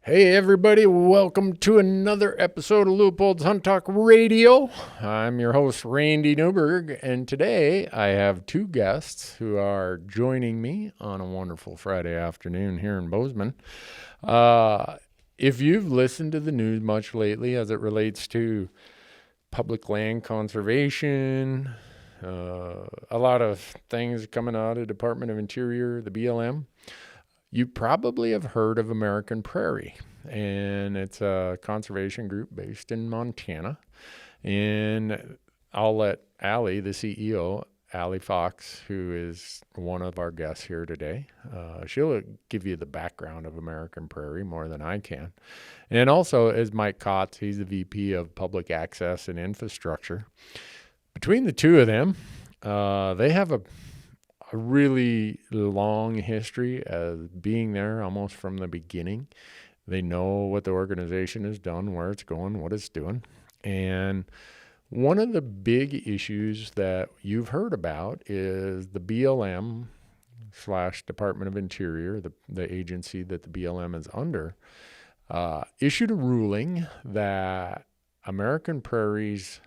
Hey everybody, welcome to another episode of Leupold's Hunt Talk Radio. I'm your host, Randy Newberg, and today I have two guests who are joining me on a wonderful Friday afternoon here in Bozeman. If you've listened to the news much lately as it relates to public land conservation, a lot of things coming out of the Department of Interior, the BLM, you probably have heard of American Prairie, and it's a conservation group based in Montana. And I'll let Allie, the CEO, Allie Fox, who is one of our guests here today, she'll give you the background of American Prairie more than I can. And also is Mike Kautz. He's the VP of Public Access and Infrastructure. Between the two of them, they have a really long history as being there almost from the beginning. They know what the organization has done, where it's going, what it's doing. And one of the big issues that you've heard about is the BLM / Department of Interior, the agency that the BLM is under, issued a ruling that American Prairie's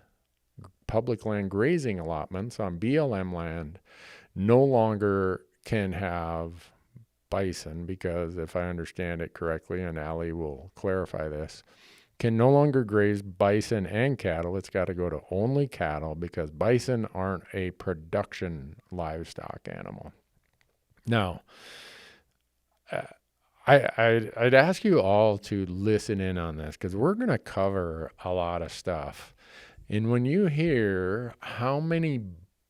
public land grazing allotments on BLM land no longer can have bison, because if I understand it correctly, and Allie will clarify this, can no longer graze bison and cattle. It's got to go to only cattle because bison aren't a production livestock animal. Now, I'd ask you all to listen in on this because we're going to cover a lot of stuff. And when you hear how many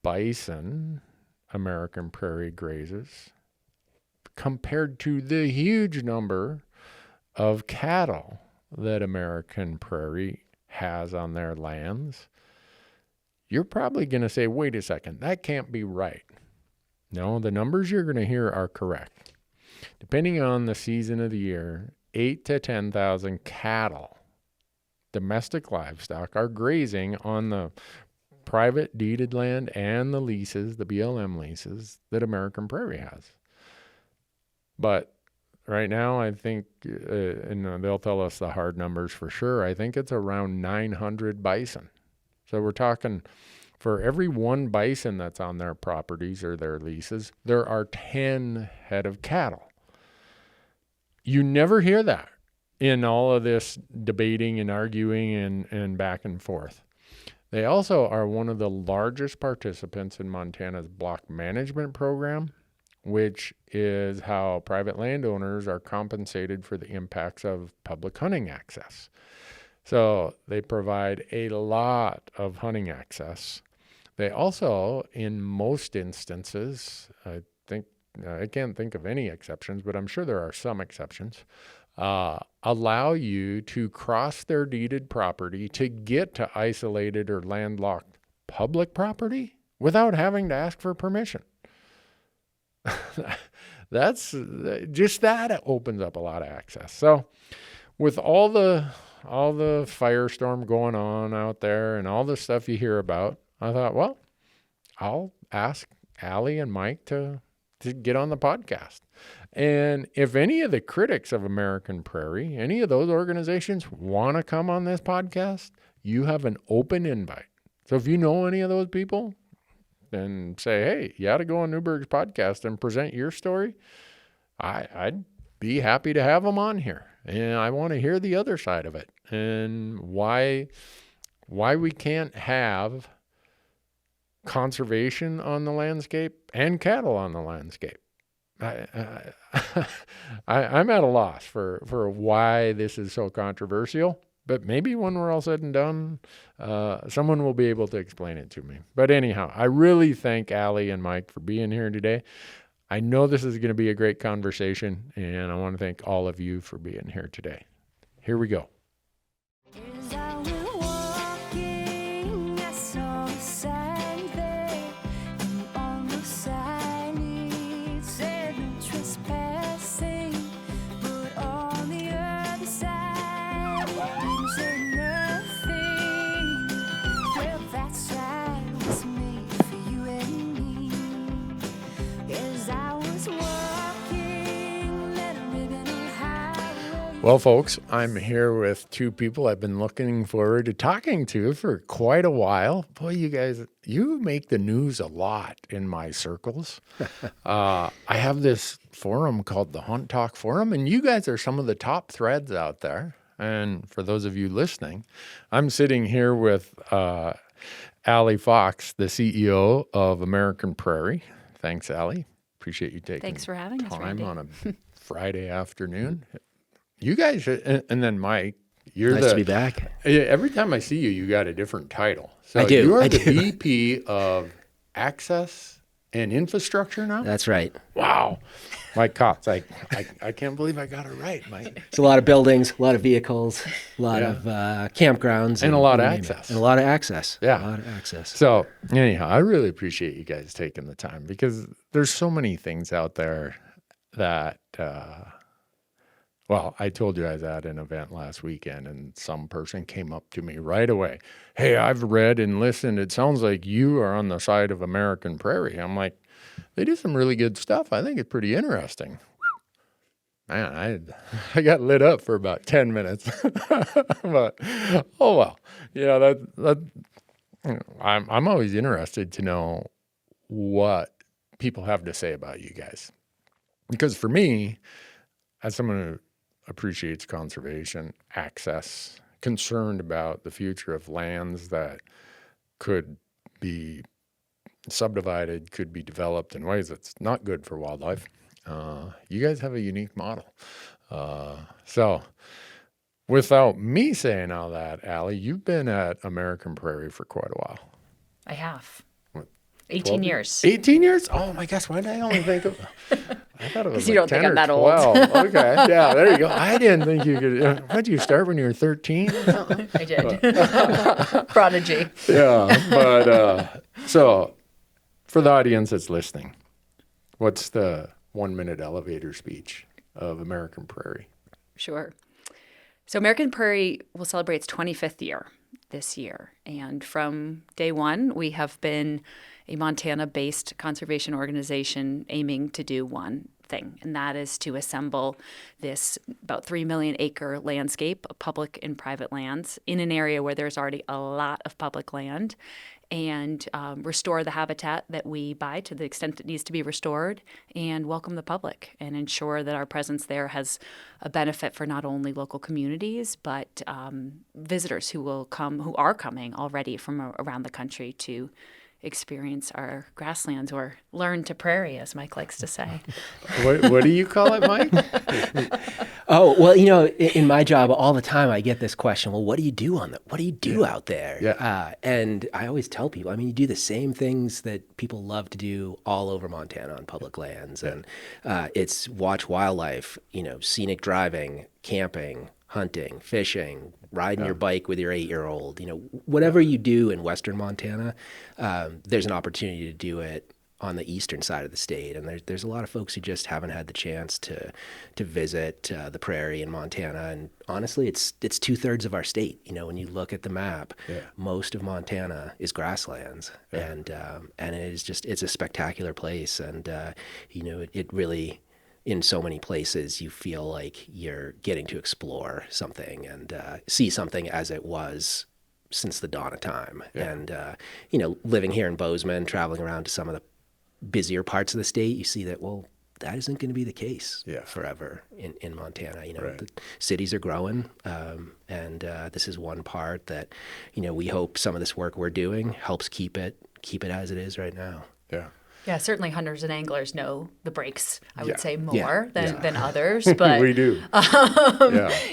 bison American Prairie grazes compared to the huge number of cattle that American Prairie has on their lands, you're probably going to say, wait a second, that can't be right. No, the numbers you're going to hear are correct. Depending on the season of the year, 8,000 to 10,000 cattle, domestic livestock, are grazing on the private deeded land and the leases, the BLM leases that American Prairie has. But right now, I think, and they'll tell us the hard numbers for sure, I think it's around 900 bison. So we're talking, for every one bison that's on their properties or their leases, there are 10 head of cattle. You never hear that in all of this debating and arguing and back and forth. They also are one of the largest participants in Montana's block management program, which is how private landowners are compensated for the impacts of public hunting access. So they provide a lot of hunting access. They also, in most instances, I can't think of any exceptions, but I'm sure there are some exceptions, allow you to cross their deeded property to get to isolated or landlocked public property without having to ask for permission. That's just that opens up a lot of access. So with all the firestorm going on out there and all the stuff you hear about, I thought, well, I'll ask Allie and Mike to get on the podcast. And if any of the critics of American Prairie, any of those organizations want to come on this podcast, you have an open invite. So if you know any of those people, then say, hey, you ought to go on Newberg's podcast and present your story. I'd be happy to have them on here. And I want to hear the other side of it and why we can't have conservation on the landscape and cattle on the landscape. I'm at a loss for why this is so controversial, but maybe when we're all said and done, someone will be able to explain it to me. But anyhow, I really thank Allie and Mike for being here today. I know this is going to be a great conversation, and I want to thank all of you for being here today. Here we go. Well, folks, I'm here with two people I've been looking forward to talking to for quite a while. Boy, you guys, you make the news a lot in my circles. I have this forum called the Hunt Talk Forum, and you guys are some of the top threads out there. And for those of you listening, I'm sitting here with Allie Fox, the CEO of American Prairie. Thanks, Allie. Appreciate you taking Thanks for having us, time Randy. on a Friday afternoon. You guys, and then Mike, you're Nice to be back. Every time I see you, you got a different title. So I do. You are I the do. VP of Access and Infrastructure now? That's right. Wow. Mike Kautz, I can't believe I got it right, Mike. It's a lot of buildings, a lot of vehicles, a lot of campgrounds. And a lot of you name it. access. And a lot of access. Yeah. A lot of access. So anyhow, I really appreciate you guys taking the time because there's so many things out there that, well, I told you I was at an event last weekend and some person came up to me right away. Hey, I've read and listened. It sounds like you are on the side of American Prairie. I'm like, they do some really good stuff. I think it's pretty interesting. Man, I got lit up for about 10 minutes. But, oh, well, I'm always interested to know what people have to say about you guys. Because for me, as someone who appreciates conservation, access, concerned about the future of lands that could be subdivided, could be developed in ways that's not good for wildlife. You guys have a unique model. So without me saying all that, Allie, you've been at American Prairie for quite a while. I have. What, 18 years. 18 years? Oh my gosh, why did I only think of... I thought it was You like don't 10 think I'm or that 12. old. Okay, yeah, there you go. I didn't think you could... What, did you start when you were 13? I did. Prodigy. Yeah, but so for the audience that's listening, what's the 1-minute elevator speech of American Prairie? Sure. So American Prairie will celebrate its 25th year this year. And from day one, we have been a Montana-based conservation organization aiming to do one thing, and that is to assemble this about 3 million acre landscape of public and private lands in an area where there's already a lot of public land, and restore the habitat that we buy to the extent it needs to be restored, and welcome the public and ensure that our presence there has a benefit for not only local communities but visitors who are coming already from around the country to experience our grasslands or learn to prairie, as Mike likes to say. What do you call it, Mike? Oh, well, in my job all the time, I get this question, well, what do you do what do you do out there? Yeah. And I always tell people, you do the same things that people love to do all over Montana on public lands. And it's watch wildlife, scenic driving, camping, hunting, fishing, riding your bike with your 8-year-old, whatever you do in Western Montana, there's an opportunity to do it on the eastern side of the state. And there's a lot of folks who just haven't had the chance to visit the prairie in Montana. And honestly, it's 2/3 of our state. When you look at the map, most of Montana is grasslands. Yeah. And it's a spectacular place. And, it really... in so many places, you feel like you're getting to explore something and see something as it was since the dawn of time. Yeah. And, living here in Bozeman, traveling around to some of the busier parts of the state, you see that, well, that isn't going to be the case forever in Montana. Right. The cities are growing, and this is one part that, we hope some of this work we're doing helps keep it as it is right now. Yeah. Yeah, certainly hunters and anglers know the breaks, I would say, more Yeah. than others. But We do.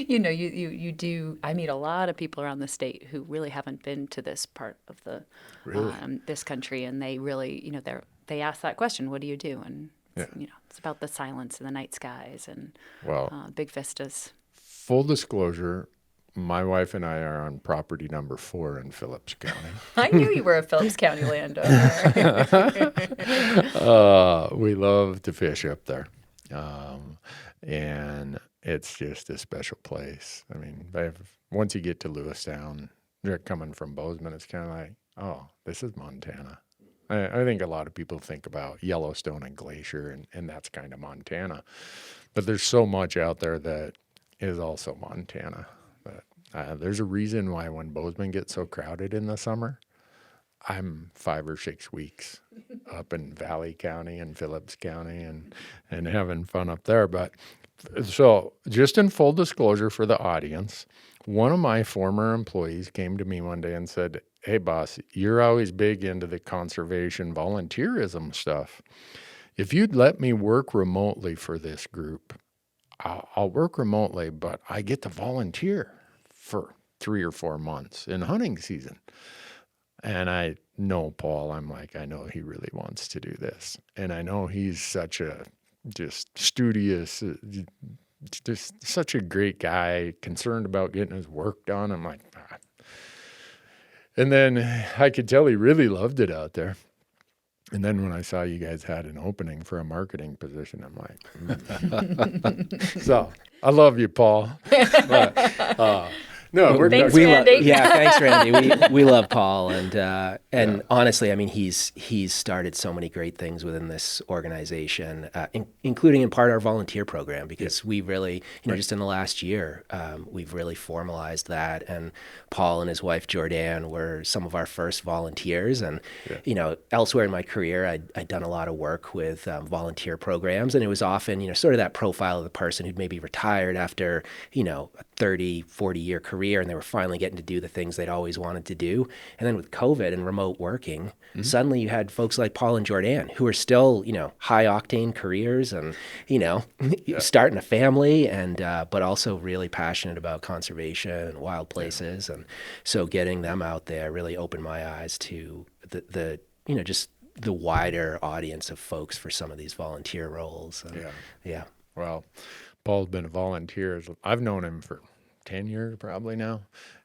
You do. I meet a lot of people around the state who really haven't been to this part of the this country, and they really, they ask that question, what do you do? And it's about the silence and the night skies and big vistas. Full disclosure, my wife and I are on property number 4 in Phillips County. I knew you were a Phillips County landowner. We love to fish up there. And it's just a special place. I mean, once you get to Lewistown, you're coming from Bozeman, it's kind of like, oh, this is Montana. I think a lot of people think about Yellowstone and Glacier, and that's kind of Montana. But there's so much out there that is also Montana. But there's a reason why when Bozeman gets so crowded in the summer, I'm 5 or 6 weeks up in Valley County and Phillips County and having fun up there. But so just in full disclosure for the audience, one of my former employees came to me one day and said, "Hey boss, you're always big into the conservation volunteerism stuff. If you'd let me work remotely for this group, I'll work remotely, but I get to volunteer for 3 or 4 months in hunting season." And I know Paul, I'm like, I know he really wants to do this. And I know he's such a just studious, just such a great guy, concerned about getting his work done. I'm like, ah. And then I could tell he really loved it out there. And then when I saw you guys had an opening for a marketing position, I'm like, So I love you, Paul. But, no, we're Thanks, we Randy. thanks, Randy. We love Paul, and honestly, I mean, he's started so many great things within this organization, including in part our volunteer program, because we really, just in the last year, we've really formalized that. And Paul and his wife Jordan were some of our first volunteers, and elsewhere in my career, I'd done a lot of work with volunteer programs, and it was often, sort of that profile of the person who'd maybe retired after, a 30, 40-year career, and they were finally getting to do the things they'd always wanted to do. And then with COVID and remote working, suddenly you had folks like Paul and Jordan who are still, high octane careers and, starting a family and, but also really passionate about conservation and wild places. And so getting them out there really opened my eyes to the just the wider audience of folks for some of these volunteer roles. And, Well, Paul's been a volunteer. I've known him for 10 years probably now.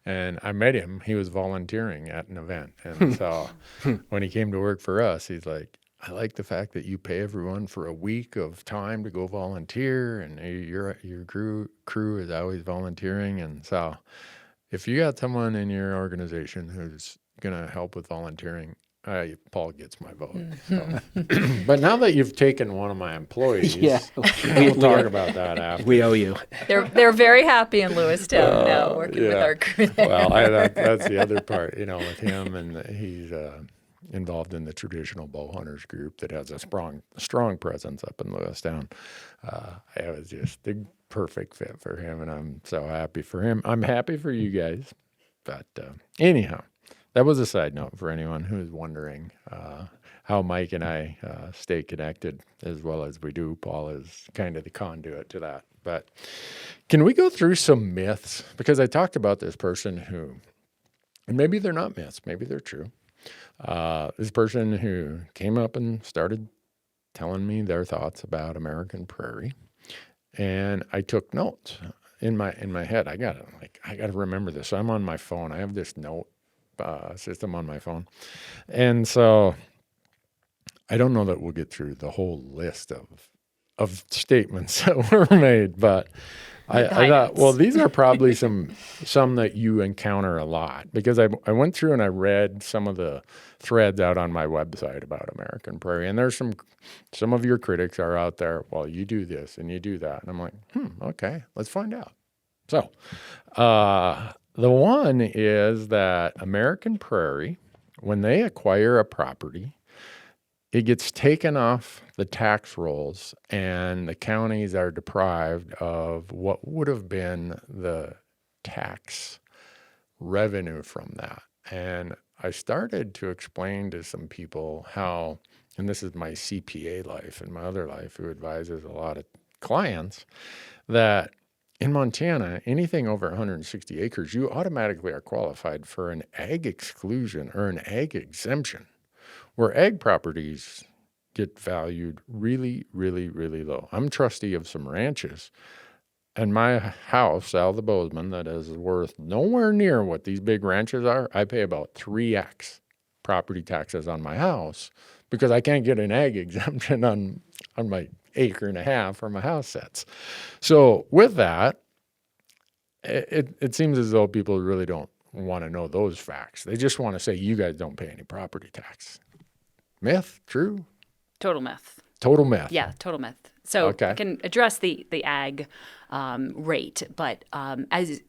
And I met him, he was volunteering at an event. And so when he came to work for us, he's like, I like the fact that you pay everyone for a week of time to go volunteer, and your crew is always volunteering. And so if you got someone in your organization who's going to help with volunteering, Paul gets my vote. So. But now that you've taken one of my employees, we'll talk about that after. we owe you. They're very happy in Lewistown now, working with our crew there. Well, that's the other part, with him, and he's involved in the traditional bow hunters group that has a strong presence up in Lewistown. It was just the perfect fit for him, and I'm so happy for him. I'm happy for you guys. But anyhow. That was a side note for anyone who's wondering how Mike and I stay connected as well as we do. Paul is kind of the conduit to that. But can we go through some myths? Because I talked about this person who, and maybe they're not myths, maybe they're true. This person who came up and started telling me their thoughts about American Prairie, and I took notes in my head. I gotta remember this. So I'm on my phone. I have this note system on my phone. And so I don't know that we'll get through the whole list of statements that were made, but I thought, well, these are probably some that you encounter a lot, because I went through and I read some of the threads out on my website about American Prairie, and there's some of your critics are out there, well, you do this and you do that. And I'm like, okay, let's find out. So, the one is that American Prairie, when they acquire a property, it gets taken off the tax rolls, and the counties are deprived of what would have been the tax revenue from that. And I started to explain to some people how, and this is my CPA life and my other life who advises a lot of clients, that in Montana, anything over 160 acres, you automatically are qualified for an ag exclusion or an ag exemption, where ag properties get valued really, really, really low. I'm trustee of some ranches, and my house, Al the Bozeman, that is worth nowhere near what these big ranches are, I pay about 3x property taxes on my house because I can't get an ag exemption on my acre and a half where my house sits. So with that, it seems as though people really don't want to know those facts. They just want to say, you guys don't pay any property tax. Myth? True? Total myth. Total myth. Yeah, total myth. So Okay. I can address the ag rate. But as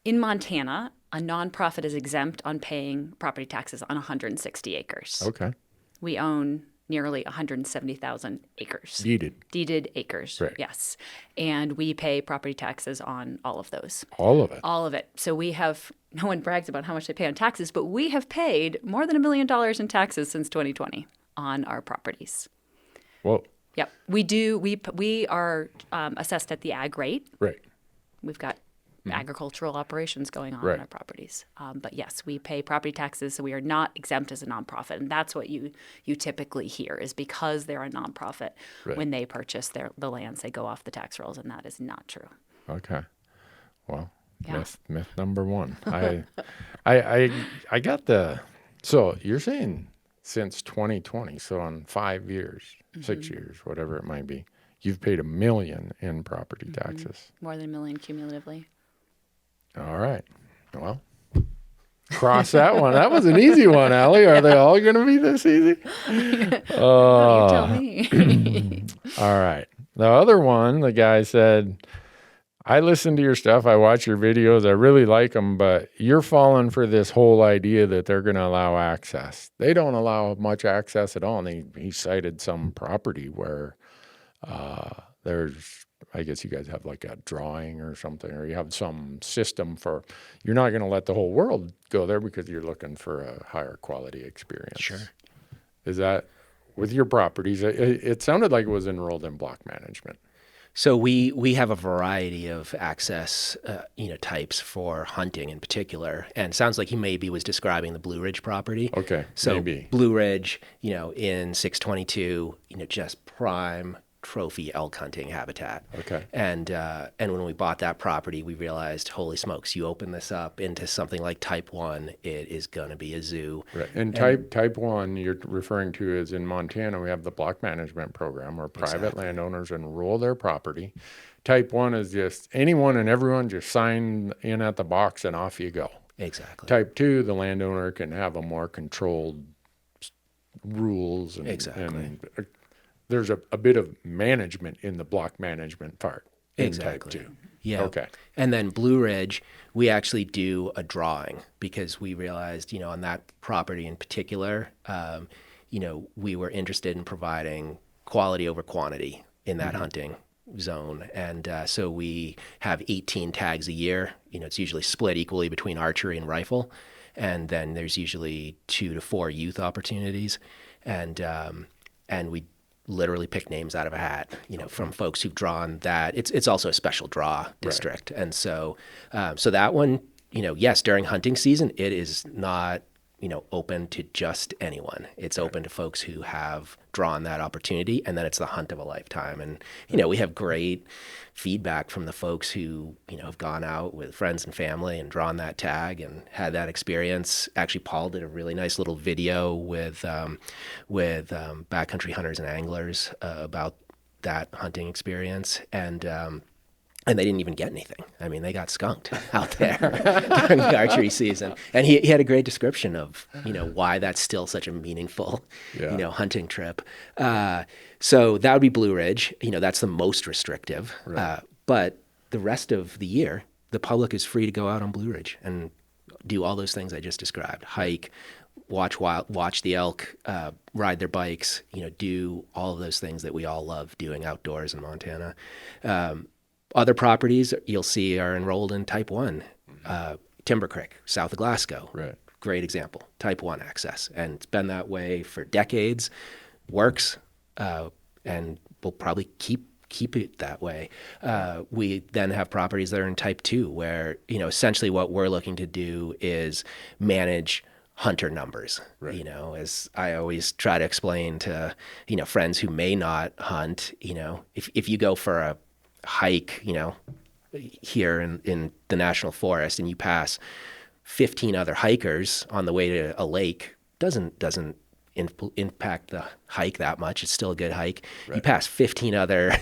in Montana, a nonprofit is exempt on paying property taxes on 160 acres. Okay. We own nearly 170,000 acres. Deeded acres, Right. yes. And we pay property taxes on all of those. All of it. All of it. So we have, no one brags about how much they pay on taxes, but we have paid more than $1 million in taxes since 2020 on our properties. Whoa. Yep. We do. We are assessed at the ag rate. Right. We've got agricultural operations going on Right. in our properties. But yes, we pay property taxes, so we are not exempt as a nonprofit. And that's what you typically hear is because they're a nonprofit, Right. when they purchase the lands, they go off the tax rolls, and that is not true. Okay. Well, Yeah. myth number one. I got the. So you're saying since 2020, so on 5 years, 6 years, whatever it might be, you've paid $1 million in property taxes. More than $1 million cumulatively. All right. Well, cross that one. That was an easy one, Allie. Are they all going to be this easy? No, you tell me. All right. The other one, the guy said, I listen to your stuff. I watch your videos. I really like them, but you're falling for this whole idea that they're going to allow access. They don't allow much access at all. And he cited some property where there's, I guess you guys have like a drawing or something, or you have some system for, you're not going to let the whole world go there because you're looking for a higher quality experience. Sure. Is that with your properties? It sounded like it was enrolled in block management. So we have a variety of access, types for hunting in particular, and it sounds like he maybe was describing the Blue Ridge property. Okay, so maybe. Blue Ridge, in 622, just prime trophy elk hunting habitat. Okay. And when we bought that property, we realized, holy smokes, you open this up into something like Type 1, it is going to be a zoo. Right. And type 1 you're referring to is in Montana, we have the block management program where private landowners enroll their property. Type 1 is just anyone and everyone just sign in at the box and off you go. Exactly. Type 2, the landowner can have a more controlled rules. And, Exactly. And there's a bit of management in the block management part. Exactly. Type 2. Yeah. Okay. And then Blue Ridge, we actually do a drawing because we realized, on that property in particular, we were interested in providing quality over quantity in that hunting zone. And so we have 18 tags a year. It's usually split equally between archery and rifle. And then there's usually 2 to 4 youth opportunities. And we literally pick names out of a hat, from folks who've drawn that. It's also a special draw district. Right. And so that one, yes, during hunting season, it is not, open to just anyone. It's open to folks who have drawn that opportunity, and then it's the hunt of a lifetime. And, we have great feedback from the folks who, have gone out with friends and family and drawn that tag and had that experience. Actually, Paul did a really nice little video with backcountry hunters and anglers about that hunting experience. And they didn't even get anything. I mean, they got skunked out there during the archery season. And he had a great description of, why that's still such a meaningful, hunting trip. So that would be Blue Ridge. That's the most restrictive. Right. But the rest of the year, the public is free to go out on Blue Ridge and do all those things I just described. Hike, watch the elk, ride their bikes, do all of those things that we all love doing outdoors in Montana. Other properties you'll see are enrolled in Type 1. Timber Creek, south of Glasgow. Right. Great example. Type 1 access. And it's been that way for decades. Works, and we'll probably keep it that way. We then have properties that are in Type 2 where, essentially what we're looking to do is manage hunter numbers. Right. As I always try to explain to, friends who may not hunt, if you go for a hike, here in the national forest and you pass 15 other hikers on the way to a lake, doesn't impact the hike that much. It's still a good hike. Right. You pass 15 other,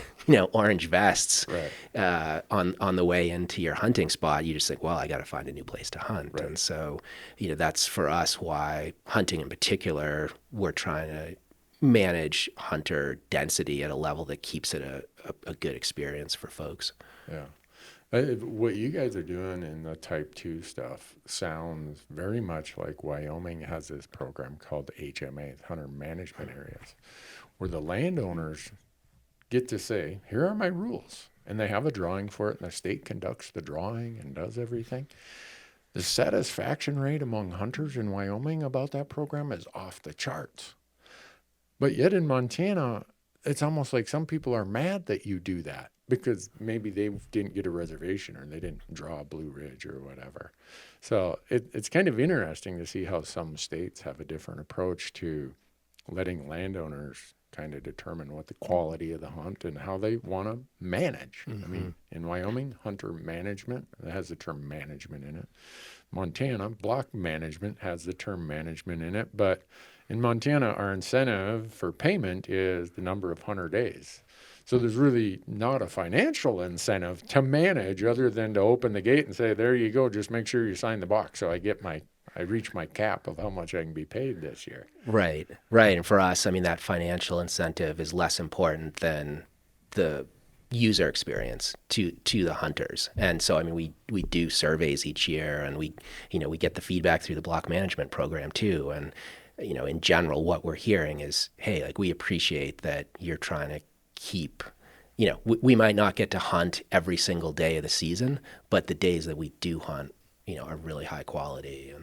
orange vests on the way into your hunting spot. You just think, well, I got to find a new place to hunt. Right. And so, that's for us why hunting in particular, we're trying to manage hunter density at a level that keeps it a good experience for folks. Yeah. What you guys are doing in the type 2 stuff sounds very much like Wyoming has this program called HMA, Hunter Management Areas, where the landowners get to say, here are my rules. And they have a drawing for it, and the state conducts the drawing and does everything. The satisfaction rate among hunters in Wyoming about that program is off the charts. But yet in Montana, it's almost like some people are mad that you do that because maybe they didn't get a reservation or they didn't draw a Blue Ridge or whatever. So it's kind of interesting to see how some states have a different approach to letting landowners kind of determine what the quality of the hunt and how they want to manage. I mean, in Wyoming, hunter management, it has the term management in it. Montana, block management has the term management in it, but in Montana, our incentive for payment is the number of hunter days. So there's really not a financial incentive to manage other than to open the gate and say, there you go, just make sure you sign the box so I reach my cap of how much I can be paid this year. Right, right. And for us, I mean, that financial incentive is less important than the user experience to the hunters. And so, I mean, we do surveys each year, and we get the feedback through the block management program too. And, in general, what we're hearing is, hey, like, we appreciate that you're trying to keep, we might not get to hunt every single day of the season, but the days that we do hunt, are really high quality.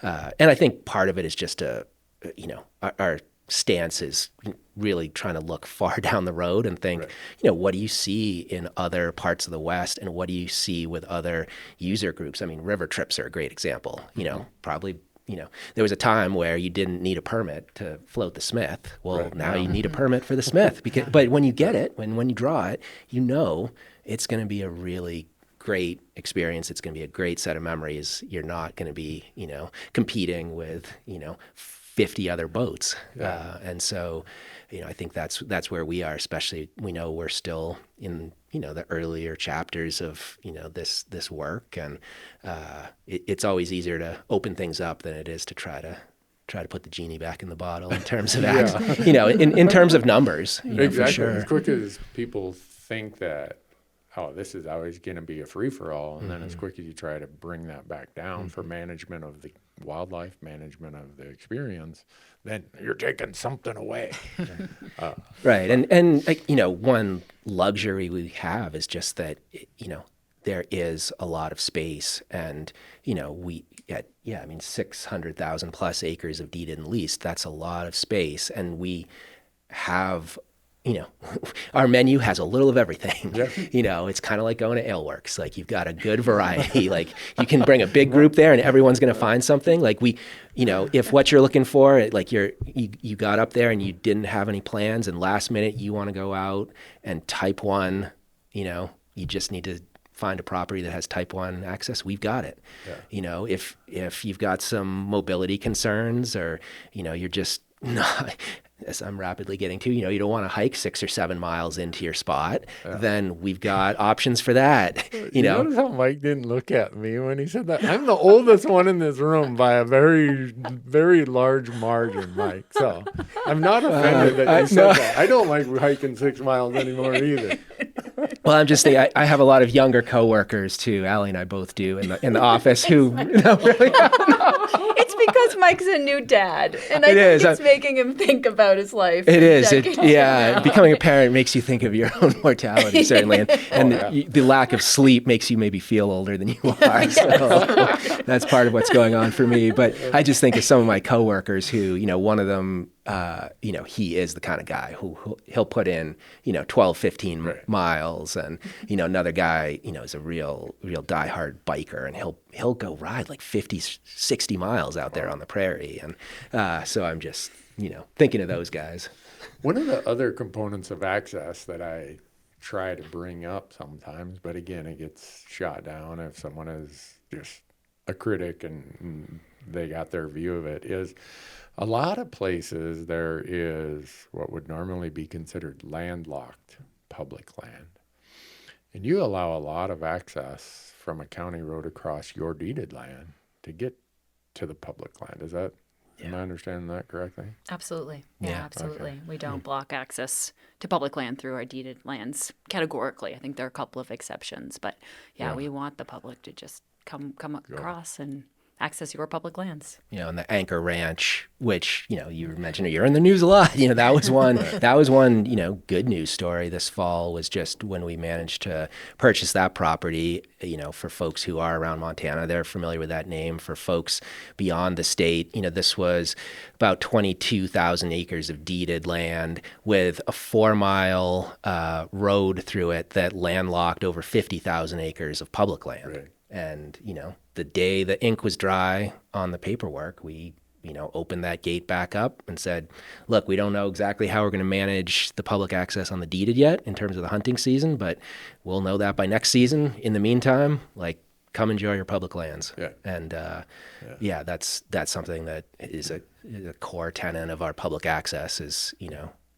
And I think part of it is just our stance is really trying to look far down the road and think, right, what do you see in other parts of the West, and what do you see with other user groups? I mean, river trips are a great example. Probably, there was a time where you didn't need a permit to float the Smith. Well, right, now you need a permit for the Smith, but when you get it, when you draw it, it's going to be a really great experience. It's going to be a great set of memories. You're not going to be, competing with, 50 other boats. Yeah. And so, I think that's where we are, especially, we know we're still in, the earlier chapters of, this work. And it's always easier to open things up than it is to try to put the genie back in the bottle in terms of in terms of numbers. Exactly. For sure. As quick as people think that, oh, this is always going to be a free-for-all, and then as quick as you try to bring that back down for management of the wildlife, management of the experience, then you're taking something away. Right. And one luxury we have is just that, there is a lot of space, and, we get, 600,000 plus acres of deeded and leased. That's a lot of space. And we have, our menu has a little of everything. Yeah. It's kind of like going to Aleworks. Like, you've got a good variety. Like, you can bring a big group there and everyone's going to find something. Like, if what you're looking for, like, you got up there and you didn't have any plans, and last minute you want to go out and type 1, you just need to find a property that has type 1 access, we've got it. Yeah. If you've got some mobility concerns, or, you're just not, as I'm rapidly getting to, you don't want to hike 6 or 7 miles into your spot, then we've got options for that. You notice how Mike didn't look at me when he said that? I'm the oldest one in this room by a very, very large margin, Mike. So I'm not offended that you said that. I don't like hiking 6 miles anymore either. Well, I'm just saying, I have a lot of younger coworkers too. Allie and I both do in the office who really. It's because Mike's a new dad, and I think it's making him think about his life. It is. Becoming a parent makes you think of your own mortality, certainly, and the lack of sleep makes you maybe feel older than you are. So that's part of what's going on for me. But I just think of some of my coworkers who, one of them, he is the kind of guy who he'll put in, 12, 15 miles, and, another guy, is a real diehard biker, and he'll go ride like 50, 60 miles out there on the prairie. And so I'm just, thinking of those guys. One of the other components of access that I try to bring up sometimes, but again, it gets shot down if someone is just a critic and they got their view of it, is a lot of places there is what would normally be considered landlocked public land. And you allow a lot of access from a county road across your deeded land to get to the public land. Is that Am I understanding that correctly? Absolutely. Yeah. Yeah, absolutely. Okay. We don't block access to public land through our deeded lands categorically. I think there are a couple of exceptions, but yeah, Yeah. we want the public to just come across and access your public lands. And the Anchor Ranch, which, you mentioned you're in the news a lot. That was one, good news story this fall was just when we managed to purchase that property, for folks who are around Montana, they're familiar with that name. For folks beyond the state, this was about 22,000 acres of deeded land with a 4-mile road through it that landlocked over 50,000 acres of public land. Right. And, the day the ink was dry on the paperwork, we, opened that gate back up and said, look, we don't know exactly how we're going to manage the public access on the deeded yet in terms of the hunting season, but we'll know that by next season. In the meantime, come enjoy your public lands. Yeah. And, that's something that is a core tenet of our public access is,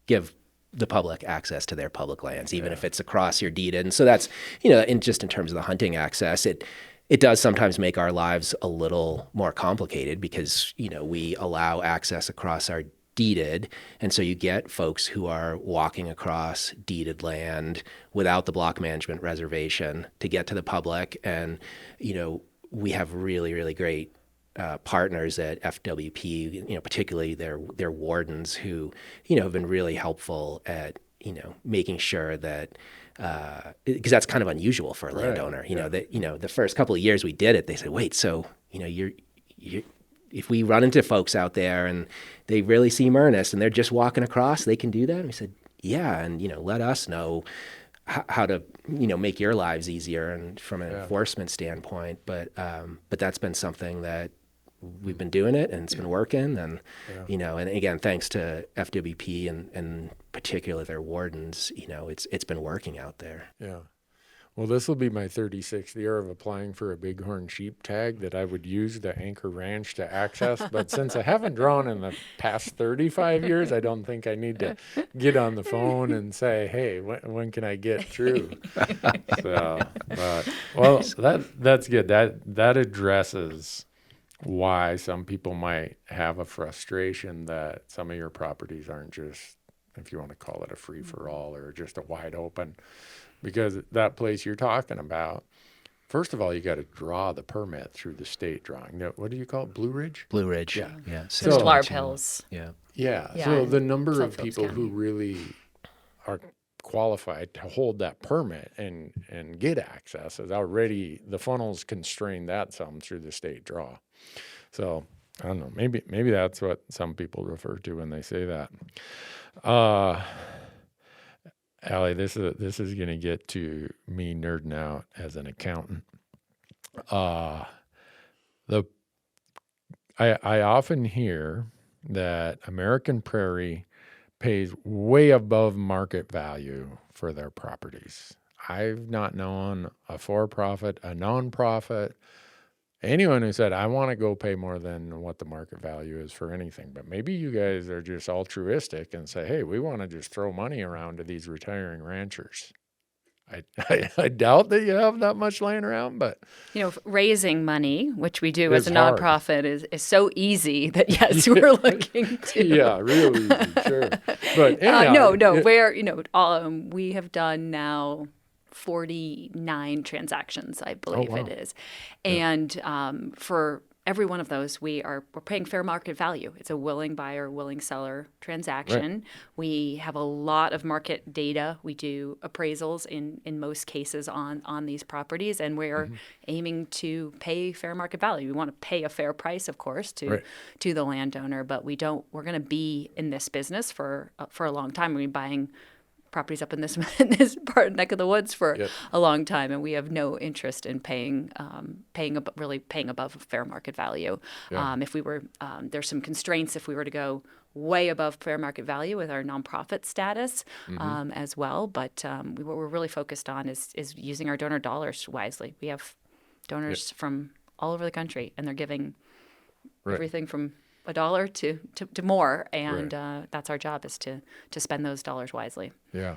give the public access to their public lands, even if it's across your deeded. And so that's, in terms of the hunting access, it does sometimes make our lives a little more complicated because, we allow access across our deeded. And so you get folks who are walking across deeded land without the block management reservation to get to the public. And, we have really, really great partners at FWP, particularly their wardens who, have been really helpful at, making sure that, because that's kind of unusual for a landowner, the first couple of years we did it, they said, wait, so, you're if we run into folks out there and they really seem earnest and they're just walking across, they can do that? And we said, yeah. And, let us know how to, make your lives easier and from an enforcement standpoint. But that's been something that we've been doing it and it's been working. And, and again, thanks to FWP and particularly their wardens, it's been working out there. Yeah. Well, this will be my 36th year of applying for a bighorn sheep tag that I would use the Anchor Ranch to access. But since I haven't drawn in the past 35 years, I don't think I need to get on the phone and say, hey, when can I get through? That's good. That addresses why some people might have a frustration that some of your properties aren't just, if you want to call it a free-for-all or just a wide open. Because that place you're talking about, first of all, you got to draw the permit through the state drawing. Now, what do you call it? Blue Ridge? Blue Ridge. Yeah. Yeah. There's Larp Hills. Yeah. Yeah. Yeah, So the in number of South Phillips people County. who really are qualified to hold that permit and get access is already, the funnel's constrained that some through the state draw. So I don't know, maybe that's what some people refer to when they say that. Allie, this is going to get to me nerding out as an accountant. I often hear that American Prairie pays way above market value for their properties. I've not known a for-profit, a non-profit, anyone who said, I want to go pay more than what the market value is for anything. But maybe you guys are just altruistic and say, hey, we want to just throw money around to these retiring ranchers. I doubt that you have that much laying around, but Raising money, which we do It's as a hard. nonprofit, is so easy that yes, we're looking to. yeah, real easy, sure. But anyhow, We have done now 49 transactions, I believe wow. it is, and for every one of those, we're paying fair market value. It's a willing buyer, willing seller transaction. Right. We have a lot of market data. We do appraisals in most cases on these properties, and we're aiming to pay fair market value. We want to pay a fair price, of course, to the landowner, but we're going to be in this business for a long time. We're buying properties up in this neck of the woods for a long time, and we have no interest in paying above fair market value. Yeah. If we were, there's some constraints if we were to go way above fair market value with our nonprofit status as well. But what we're really focused on is using our donor dollars wisely. We have donors from all over the country, and they're giving everything from $1 to more, and that's our job, is to spend those dollars wisely. Yeah.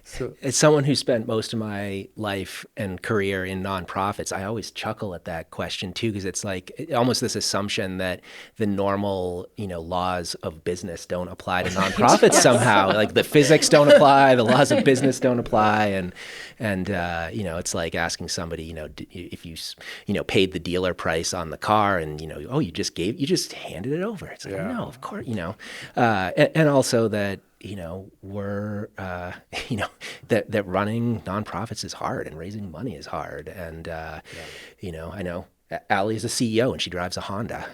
So As someone who spent most of my life and career in nonprofits, I always chuckle at that question too, because it's like almost this assumption that the normal, laws of business don't apply to nonprofits somehow. Like the physics don't apply, the laws of business don't apply, and it's like asking somebody, if you, paid the dealer price on the car, and oh, you just handed it over. It's like, Yeah. no, of course, and also that. We're, that running nonprofits is hard and raising money is hard. And, I know Allie is a CEO and she drives a Honda.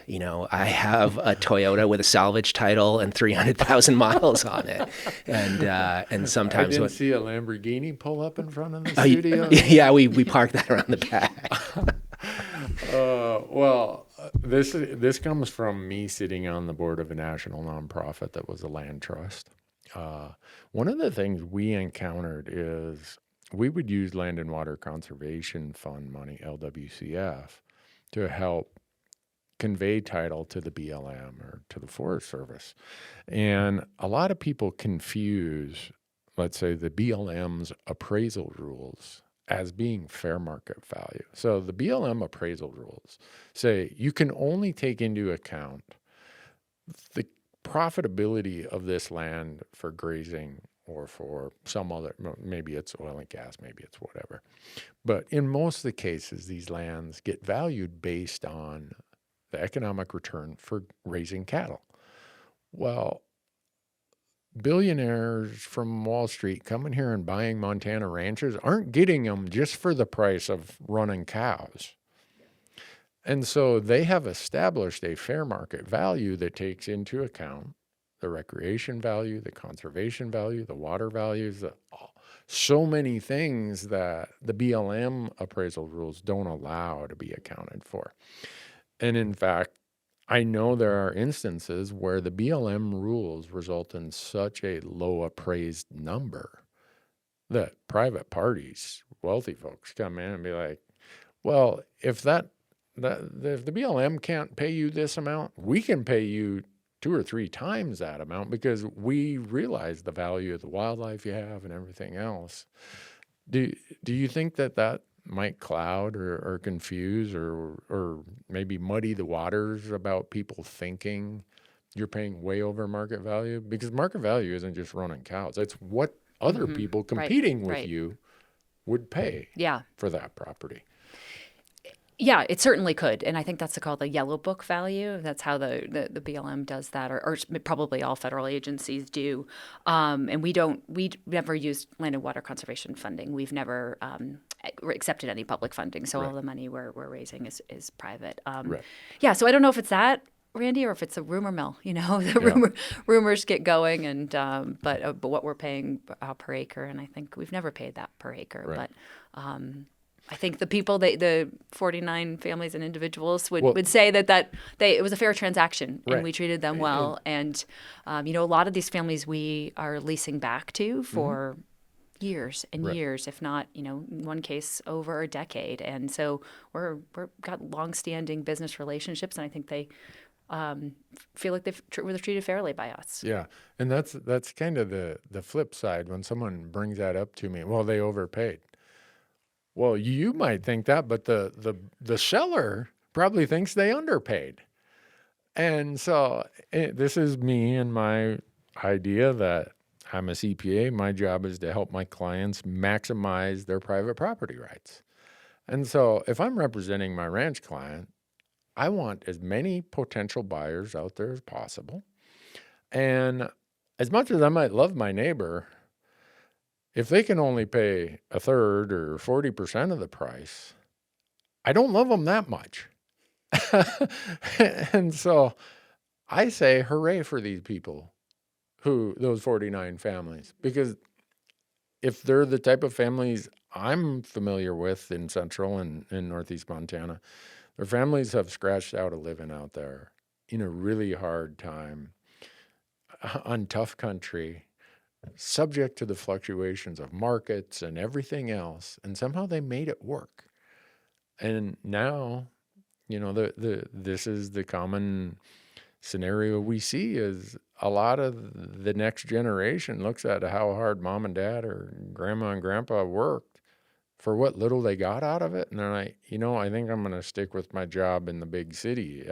I have a Toyota with a salvage title and 300,000 miles on it. And sometimes I didn't see a Lamborghini pull up in front of the Oh, studio. yeah, we parked that around the back. This comes from me sitting on the board of a national nonprofit that was a land trust. One of the things we encountered is we would use Land and Water Conservation Fund money, LWCF, to help convey title to the BLM or to the Forest Service. And a lot of people confuse, let's say, the BLM's appraisal rules as being fair market value. So the BLM appraisal rules say you can only take into account the profitability of this land for grazing or for some other, maybe it's oil and gas, maybe it's whatever. But in most of the cases, these lands get valued based on the economic return for raising cattle. Well, billionaires from Wall Street coming here and buying Montana ranches aren't getting them just for the price of running cows. And so they have established a fair market value that takes into account the recreation value, the conservation value, the water values, so many things that the BLM appraisal rules don't allow to be accounted for. And in fact, I know there are instances where the BLM rules result in such a low appraised number that private parties, wealthy folks, come in and be like, well, if the BLM can't pay you this amount, we can pay you 2 or 3 times that amount because we realize the value of the wildlife you have and everything else. Do you think that might cloud or confuse or maybe muddy the waters about people thinking you're paying way over market value? Because market value isn't just running cows. It's what other people competing with you would pay for that property. Yeah, it certainly could. And I think that's called the yellow book value. That's how the BLM does that, or probably all federal agencies do. And we never used Land and Water Conservation funding. We've never accepted any public funding. So all the money we're raising is private. Yeah, so I don't know if it's that, Randy, or if it's a rumor mill. Rumors get going, and but what we're paying per acre, and I think we've never paid that per acre. But I think the people, the 49 families and individuals would say that it was a fair transaction, and we treated them well. And a lot of these families we are leasing back to for years and years, if not, in one case over a decade. And so we're got longstanding business relationships, and I think they feel like were treated fairly by us. Yeah, and that's kind of the flip side when someone brings that up to me. Well, they overpaid. Well, you might think that, but the seller probably thinks they underpaid. And so this is me and my idea that I'm a CPA. My job is to help my clients maximize their private property rights. And so if I'm representing my ranch client, I want as many potential buyers out there as possible. And as much as I might love my neighbor, if they can only pay a third or 40% of the price, I don't love them that much. And so I say hooray for these people, those 49 families, because if they're the type of families I'm familiar with in Central and in Northeast Montana, their families have scratched out a living out there in a really hard time on tough country, subject to the fluctuations of markets and everything else, and somehow they made it work. And now, this is the common scenario we see is a lot of the next generation looks at how hard mom and dad or grandma and grandpa worked for what little they got out of it. And they're like, I think I'm going to stick with my job in the big city.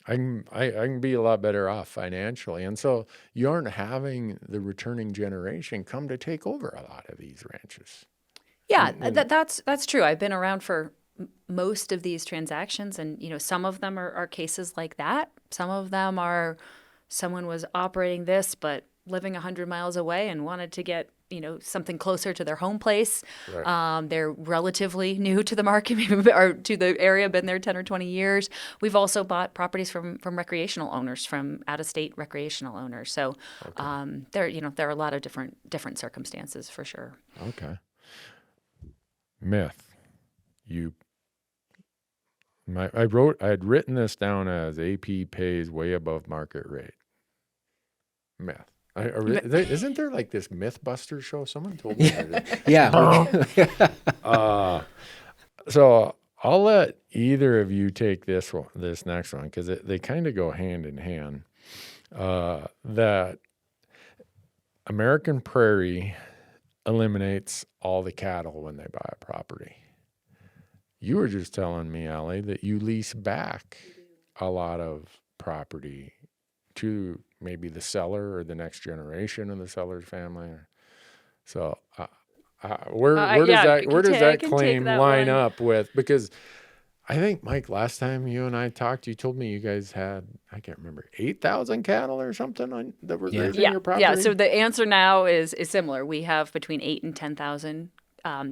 I can be a lot better off financially. And so you aren't having the returning generation come to take over a lot of these ranches. Yeah, that's true. I've been around for most of these transactions, and some of them are cases like that. Some of them are someone was operating this but living 100 miles away and wanted to get something closer to their home place. Right. They're relatively new to the market, maybe, or to the area, been there 10 or 20 years. We've also bought properties from recreational owners, from out-of-state recreational owners. So there are a lot of different circumstances for sure. Okay. Myth. I had written this down as AP pays way above market rate. Myth. Isn't there like this Mythbuster show? Someone told me. Yeah. So I'll let either of you take this next one, because they kind of go hand in hand. That American Prairie eliminates all the cattle when they buy a property. You were just telling me, Allie, that you lease back a lot of property to maybe the seller or the next generation of the seller's family. So where does that claim line up with? Because I think, Mike, last time you and I talked, you told me you guys had, I can't remember, 8,000 cattle or something that were grazing your property? Yeah, so the answer now is similar. We have between 8,000 and 10,000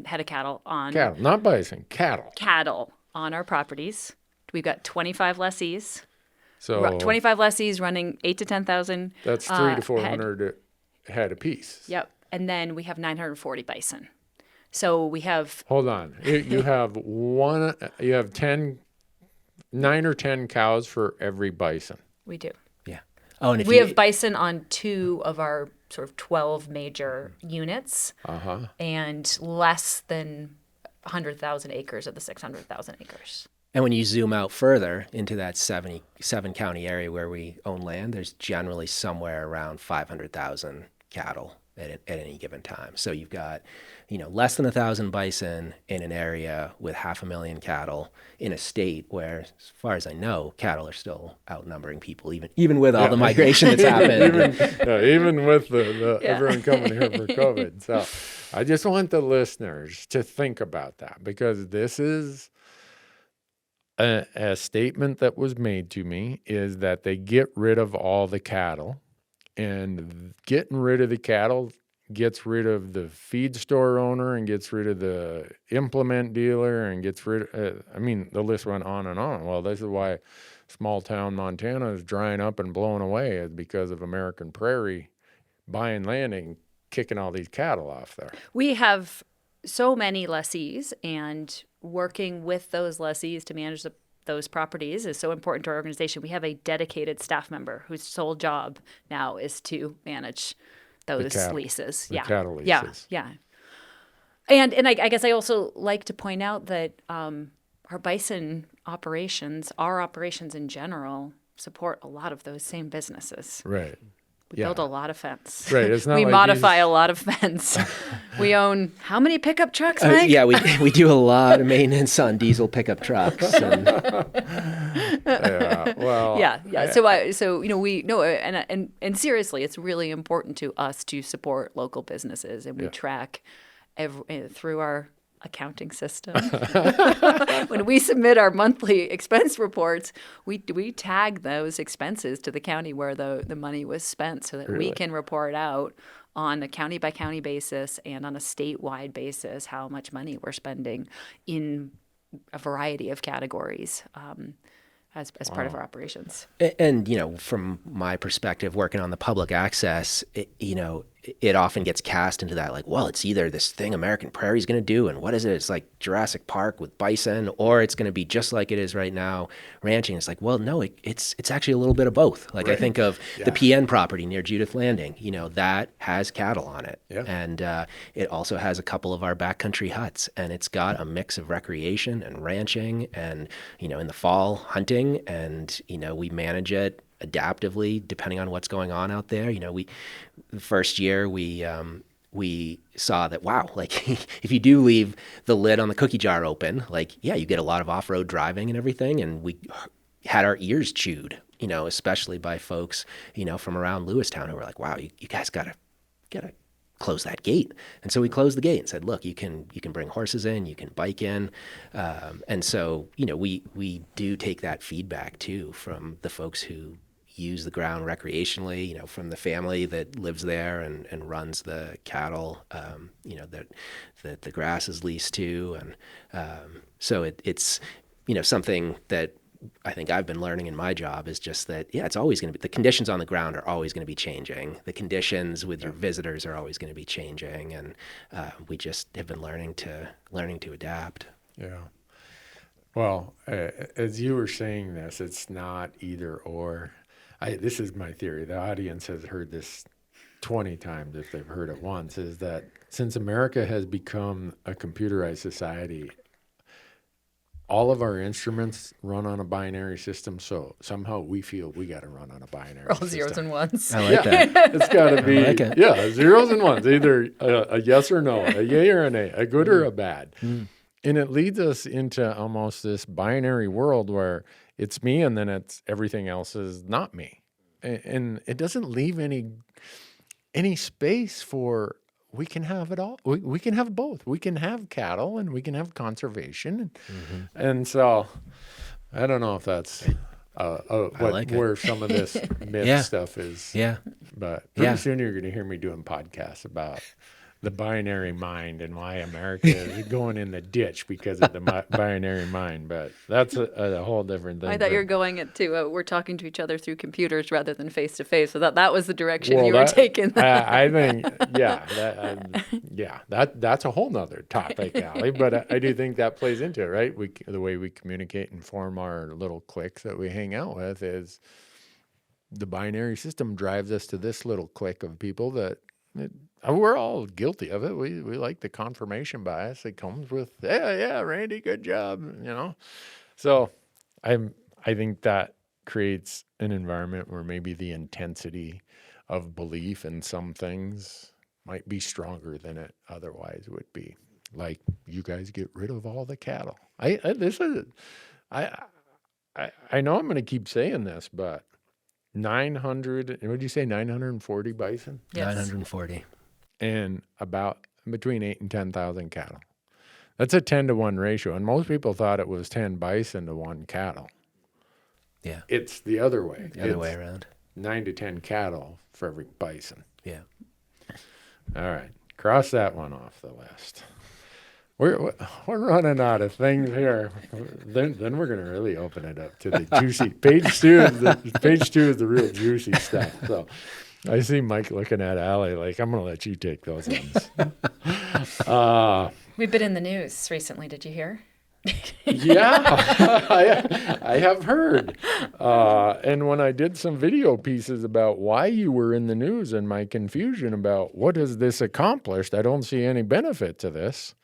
head of cattle on... Cattle, not bison, cattle. Cattle on our properties. We've got 25 lessees. So 25 lessees running 8,000 to 10,000. That's 300 to 400 head apiece. Yep. And then we have 940 bison. So we have... Hold on. You have 9 or 10 cows for every bison. We do. Yeah. Oh, and we have bison on 2 of our sort of 12 major units, and less than 100,000 acres of the 600,000 acres. And when you zoom out further into that 77 county area where we own land, there's generally somewhere around 500,000 cattle at any given time. So you've got, less than 1,000 bison in an area with 500,000 cattle in a state where, as far as I know, cattle are still outnumbering people, even with all the migration that's happened. Even with the everyone coming here for COVID. So I just want the listeners to think about that, because this is a statement that was made to me, is that they get rid of all the cattle, and getting rid of the cattle gets rid of the feed store owner and gets rid of the implement dealer and gets rid of, the list went on and on. Well, this is why small town Montana is drying up and blowing away, is because of American Prairie buying land and kicking all these cattle off there. We have so many lessees, and working with those lessees to manage those properties is so important to our organization. We have a dedicated staff member whose sole job now is to manage those leases. Cattle leases. Yeah. And I guess I also like to point out that our bison operations, our operations in general, support a lot of those same businesses. Right. We build a lot of fence. Right. It's not we like modify a lot of fence. We own how many pickup trucks, Mike? Yeah, we do a lot of maintenance on diesel pickup trucks. And... And seriously, it's really important to us to support local businesses, and we track through our accounting system. When we submit our monthly expense reports, we tag those expenses to the county where the money was spent, so that we can report out on a county by county basis and on a statewide basis how much money we're spending in a variety of categories as part of our operations. And from my perspective, working on the public access, it often gets cast into that, like, well, it's either this thing American Prairie is going to do, and what is it? It's like Jurassic Park with bison, or it's going to be just like it is right now, ranching. It's like, well, no, it's actually a little bit of both. Like, I think of the PN property near Judith Landing, that has cattle on it. Yeah. And it also has a couple of our backcountry huts, and it's got a mix of recreation and ranching and, in the fall, hunting, and, we manage it adaptively depending on what's going on out there. The first year we saw that, wow, like if you do leave the lid on the cookie jar open, like, yeah, you get a lot of off-road driving and everything. And we had our ears chewed, especially by folks, from around Lewistown who were like, wow, you guys gotta close that gate. And so we closed the gate and said, look, you can bring horses in, you can bike in. And so, we do take that feedback too from the folks who use the ground recreationally, from the family that lives there and runs the cattle, that the grass is leased to. And so it's, something that I think I've been learning in my job is just that, yeah, it's always going to be, the conditions on the ground are always going to be changing. The conditions with your visitors are always going to be changing. And we just have been learning to adapt. Yeah. Well, as you were saying this, it's not either or. This is my theory. The audience has heard this 20 times if they've heard it once, is that since America has become a computerized society, all of our instruments run on a binary system, so somehow we feel we got to run on a binary All system. zeros and ones. I like that. It's got to be, I like it. yeah, zeros and ones, either a yes or no, a yay or a nay, a good or a bad. And it leads us into almost this binary world where it's me and then it's everything else is not me. And it doesn't leave any space for, we can have it all. We can have both. We can have cattle and we can have conservation. And so I don't know if that's where some of this myth stuff is. Yeah. But pretty soon you're going to hear me doing podcasts about the binary mind and why America is going in the ditch because of the binary mind. But that's a whole different thing. I thought you were going to we're talking to each other through computers rather than face to face. So that was the direction you were taking. I think, that's a whole nother topic, Allie. But I do think that plays into it, right? The way we communicate and form our little cliques that we hang out with is the binary system drives us to this little clique of people that we're all guilty of it. We like the confirmation bias that comes with, yeah, Randy, good job, So I think that creates an environment where maybe the intensity of belief in some things might be stronger than it otherwise would be. Like, you guys get rid of all the cattle. I know I'm going to keep saying this, but 900, what did you say, 940 bison? Yes. 940. And about between 8 and 10,000 cattle. That's a 10-to-1 ratio. And most people thought it was 10 bison to 1 cattle. Yeah. It's the other way. The other way around. 9 to 10 cattle for every bison. Yeah. All right. Cross that one off the list. We're running out of things here. Then we're going to really open it up to the juicy. Page two is the real juicy stuff. So I see Mike looking at Allie like, I'm going to let you take those ones. We've been in the news recently. Did you hear? Yeah, I have heard. And when I did some video pieces about why you were in the news and my confusion about what has this accomplished, I don't see any benefit to this.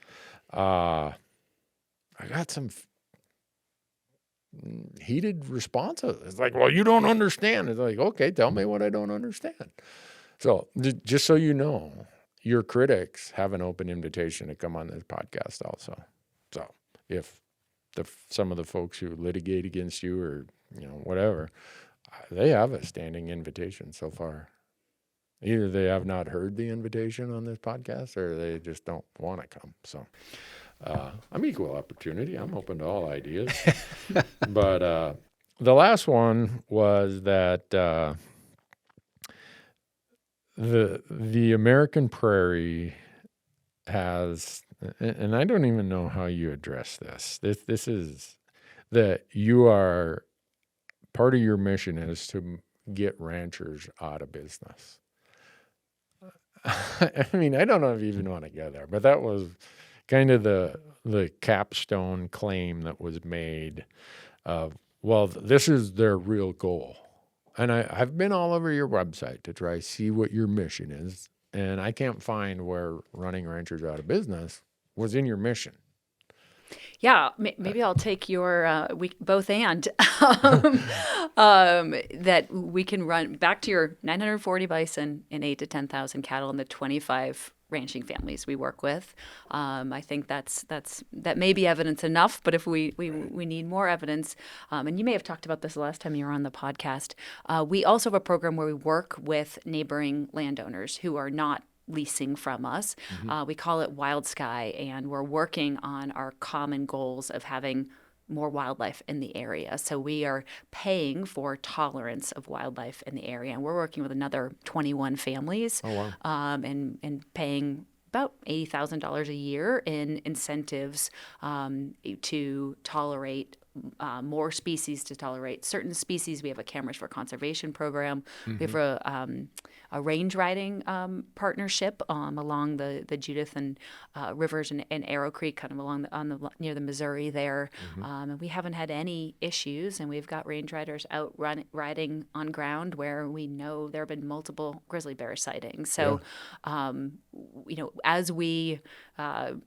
I got some heated responses. It's like, well, you don't understand. It's like, okay, tell me what I don't understand. So just so you know, your critics have an open invitation to come on this podcast also. So if some of the folks who litigate against you or, whatever, they have a standing invitation so far. Either they have not heard the invitation on this podcast or they just don't want to come. So I'm equal opportunity. I'm open to all ideas. But the last one was that the American Prairie has, and I don't even know how you address this. This is that you are, part of your mission is to get ranchers out of business. I mean, I don't know if you even want to go there, but that was kind of the capstone claim that was made of, well, this is their real goal. And I've been all over your website to try to see what your mission is, and I can't find where running ranchers out of business was in your mission. Yeah, maybe I'll take your we both and that we can run back to your 940 bison and 8 to 10,000 cattle and the 25 ranching families we work with. I think that may be evidence enough, but if we need more evidence, and you may have talked about this the last time you were on the podcast, we also have a program where we work with neighboring landowners who are not leasing from us. We call it Wild Sky, and we're working on our common goals of having more wildlife in the area. So we are paying for tolerance of wildlife in the area, and we're working with another 21 families, and paying about $80,000 a year in incentives to tolerate more species, to tolerate certain species. We have a Cameras for Conservation program. We have a range riding partnership along the Judith and rivers and Arrow Creek, kind of along near the Missouri there. And we haven't had any issues, and we've got range riders out riding on ground where we know there have been multiple grizzly bear sightings. So, as we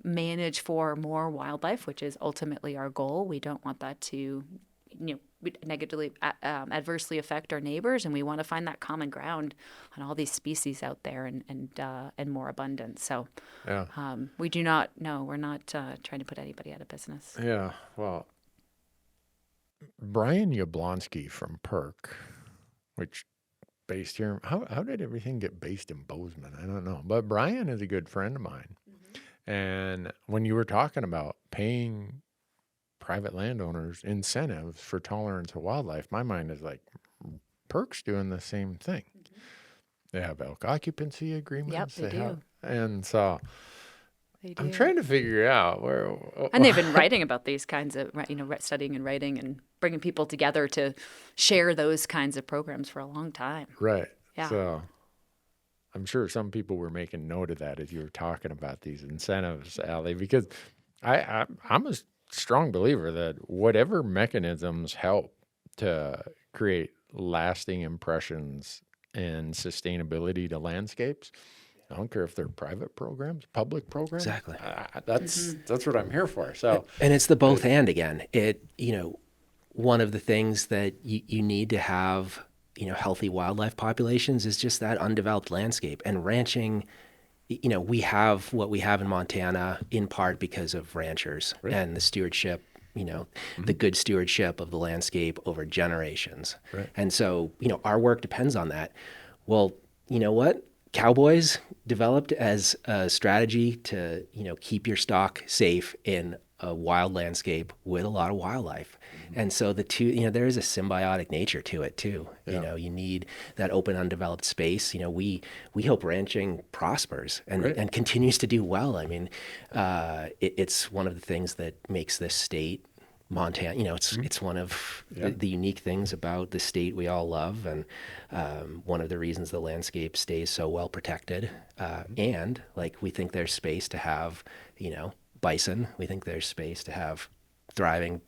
manage for more wildlife, which is ultimately our goal, we don't want that to negatively adversely affect our neighbors, and we want to find that common ground on all these species out there and more abundant. So we do not we're not trying to put anybody out of business. Yeah, well, Brian Yablonsky from PERC, which based here, how did everything get based in Bozeman? I don't know, but Brian is a good friend of mine. And when you were talking about paying private landowners incentives for tolerance of wildlife, my mind is like, PERC's doing the same thing. They have elk occupancy agreements. Yep, they do. And so I'm trying to figure out where. And they've been writing about these kinds of, studying and writing and bringing people together to share those kinds of programs for a long time. Right. Yeah. So I'm sure some people were making note of that as you were talking about these incentives, Allie, because I'm a strong believer that whatever mechanisms help to create lasting impressions and sustainability to landscapes, I don't care if they're private programs, public programs. Exactly. That's what I'm here for. So, and it's the both and again. One of the things that you need to have, healthy wildlife populations is just that undeveloped landscape. And ranching, we have what we have in Montana in part because of ranchers and the stewardship, the good stewardship of the landscape over generations. Right. And so, our work depends on that. Well, you know what? Cowboys developed as a strategy to, keep your stock safe in a wild landscape with a lot of wildlife. And so the two, there is a symbiotic nature to it too. Yeah. You need that open, undeveloped space. We hope ranching prospers and continues to do well. I mean, it's one of the things that makes this state, Montana, it's one of the unique things about the state we all love, and one of the reasons the landscape stays so well protected. And we think there's space to have, bison. We think there's space to have thriving,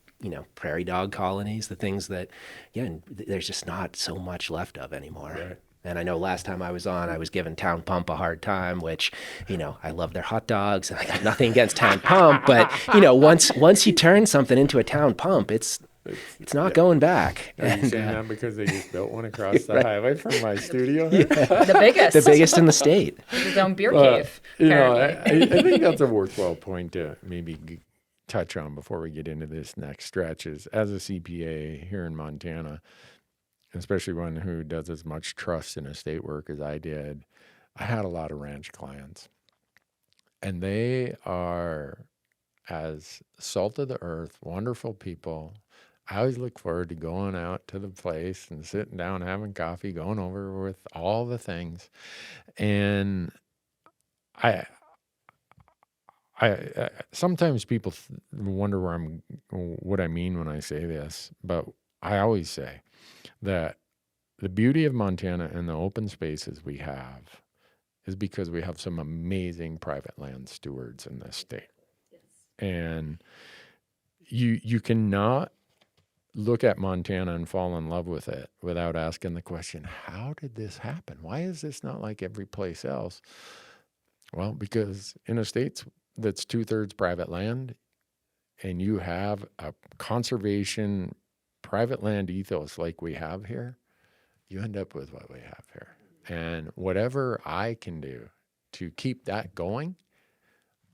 prairie dog colonies, the things that, there's just not so much left of anymore. Right. And I know last time I was on, I was giving Town Pump a hard time, which, I love their hot dogs, and I got nothing against Town Pump, but, once you turn something into a Town Pump, it's not going back. Are you saying that because they just built one across the highway from my studio? Yeah. The biggest in the state. His own beer cave. I think that's a worthwhile point to maybe touch on before we get into this next stretch. Is as a CPA here in Montana, especially one who does as much trust in estate work as I did, I had a lot of ranch clients, and they are as salt of the earth, wonderful people. I always look forward to going out to the place and sitting down, having coffee, going over with all the things. And I sometimes people wonder what I mean when I say this, but I always say that the beauty of Montana and the open spaces we have is because we have some amazing private land stewards in this state. Yes. And you cannot look at Montana and fall in love with it without asking the question, how did this happen? Why is this not like every place else? Well, because in a state that's 2/3 private land, and you have a conservation private land ethos like we have here, you end up with what we have here. And whatever I can do to keep that going,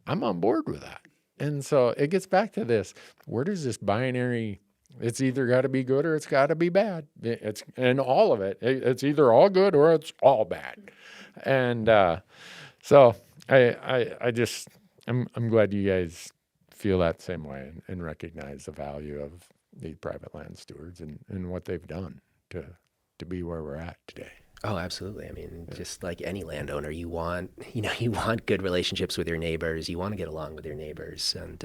I'm on board with that. And so it gets back to this. Where does this binary, it's either got to be good or it's got to be bad. And all of it, it's either all good or it's all bad. And so I'm glad you guys feel that same way and recognize the value of these private land stewards and what they've done to be where we're at today. Oh, absolutely. I mean, just like any landowner, you want good relationships with your neighbors. You want to get along with your neighbors. And,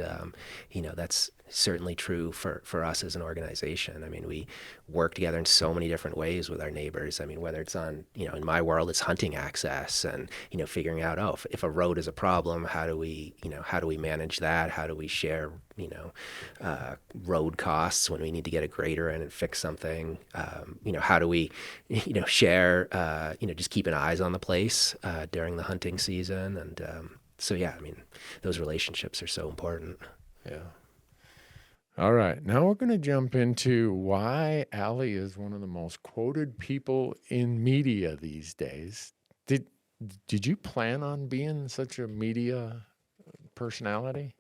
that's certainly true for us as an organization. I mean, we work together in so many different ways with our neighbors. I mean, whether it's on, in my world, it's hunting access and, figuring out, if a road is a problem, how do we manage that? How do we share, road costs when we need to get a grader in and fix something? How do we, share, just keeping eyes on the place during the hunting season. And those relationships are so important. Yeah. All right. Now we're going to jump into why Allie is one of the most quoted people in media these days. Did you plan on being such a media personality?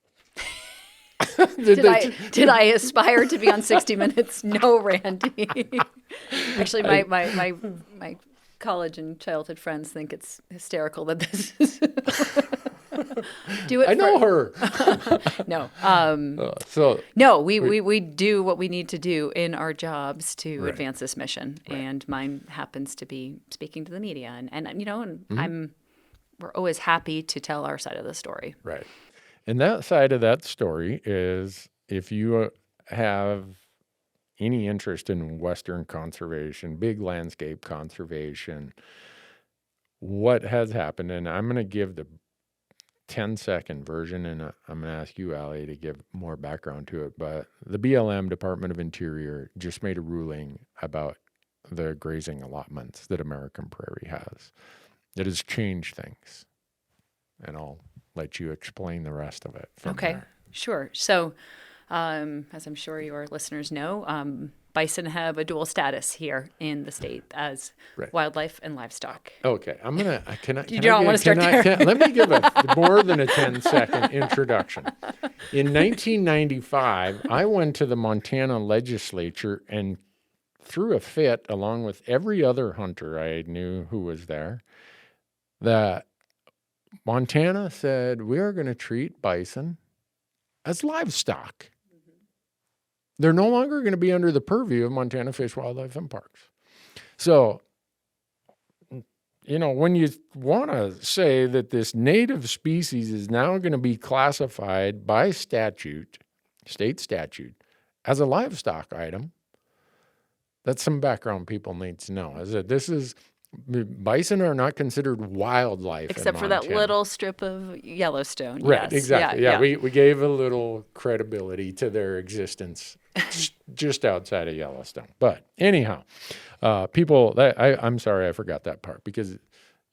Did I aspire to be on 60 Minutes? No, Randy. Actually, my college and childhood friends think it's hysterical that this is. Do it. I know her. No. No, we do what we need to do in our jobs to advance this mission, and mine happens to be speaking to the media, and we're always happy to tell our side of the story. Right. And that side of that story is if you have any interest in Western conservation, big landscape conservation, what has happened, and I'm going to give the 10-second version, and I'm going to ask you, Allie, to give more background to it, but the BLM, Department of Interior, just made a ruling about the grazing allotments that American Prairie has. It has changed things, and I'll let you explain the rest of it from there. Sure. So, as I'm sure your listeners know, bison have a dual status here in the state as wildlife and livestock. Okay, I'm gonna. You don't want to start there. Let me give more than a 10-second introduction. In 1995, I went to the Montana legislature and threw a fit, along with every other hunter I knew who was there, that Montana said we are going to treat bison as livestock. They're no longer going to be under the purview of Montana Fish, Wildlife, and Parks. So, when you want to say that this native species is now going to be classified by statute, state statute, as a livestock item, that's some background people need to know. Is that bison are not considered wildlife except for that little strip of Yellowstone. Right, yes. exactly. Yeah. We gave a little credibility to their existence just outside of Yellowstone. But anyhow, I'm sorry I forgot that part, because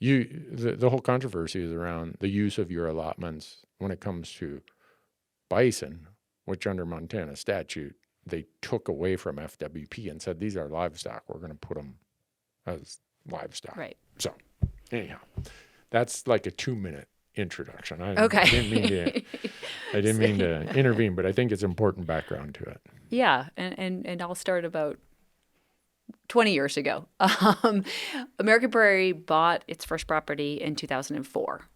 the whole controversy is around the use of your allotments when it comes to bison, which under Montana statute, they took away from FWP and said, these are livestock. We're going to put them as livestock. Right. So, anyhow, that's like a 2-minute introduction. I didn't mean to intervene, but I think it's important background to it. Yeah, and I'll start about 20 years ago. American Prairie bought its first property in 2004.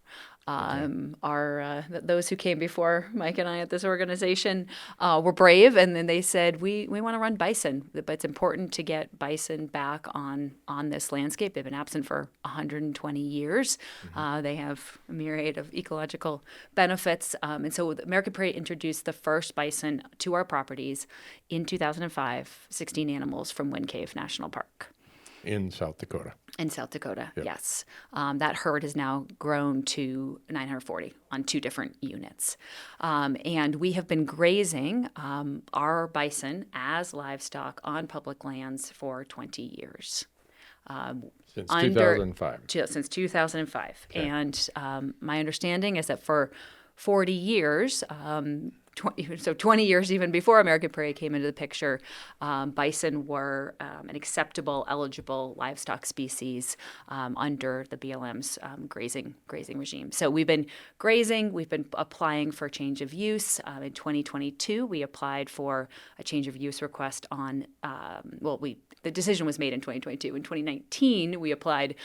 Those who came before Mike and I at this organization were brave, and then they said, we want to run bison, but it's important to get bison back on this landscape. They've been absent for 120 years. Mm-hmm. They have a myriad of ecological benefits. And so American Prairie introduced the first bison to our properties in 2005, 16 animals from Wind Cave National Park. In South Dakota. In South Dakota, yep. Yes. That herd has now grown to 940 on 2 different units. And we have been grazing our bison as livestock on public lands for 20 years. Since 2005. Since 2005. Okay. And my understanding is that for 40 years, 20 years even before American Prairie came into the picture, bison were an acceptable, eligible livestock species under the BLM's grazing regime. So we've been grazing. We've been applying for change of use. In 2022, we applied for a change of use request on. The decision was made in 2022. In 2019, we applied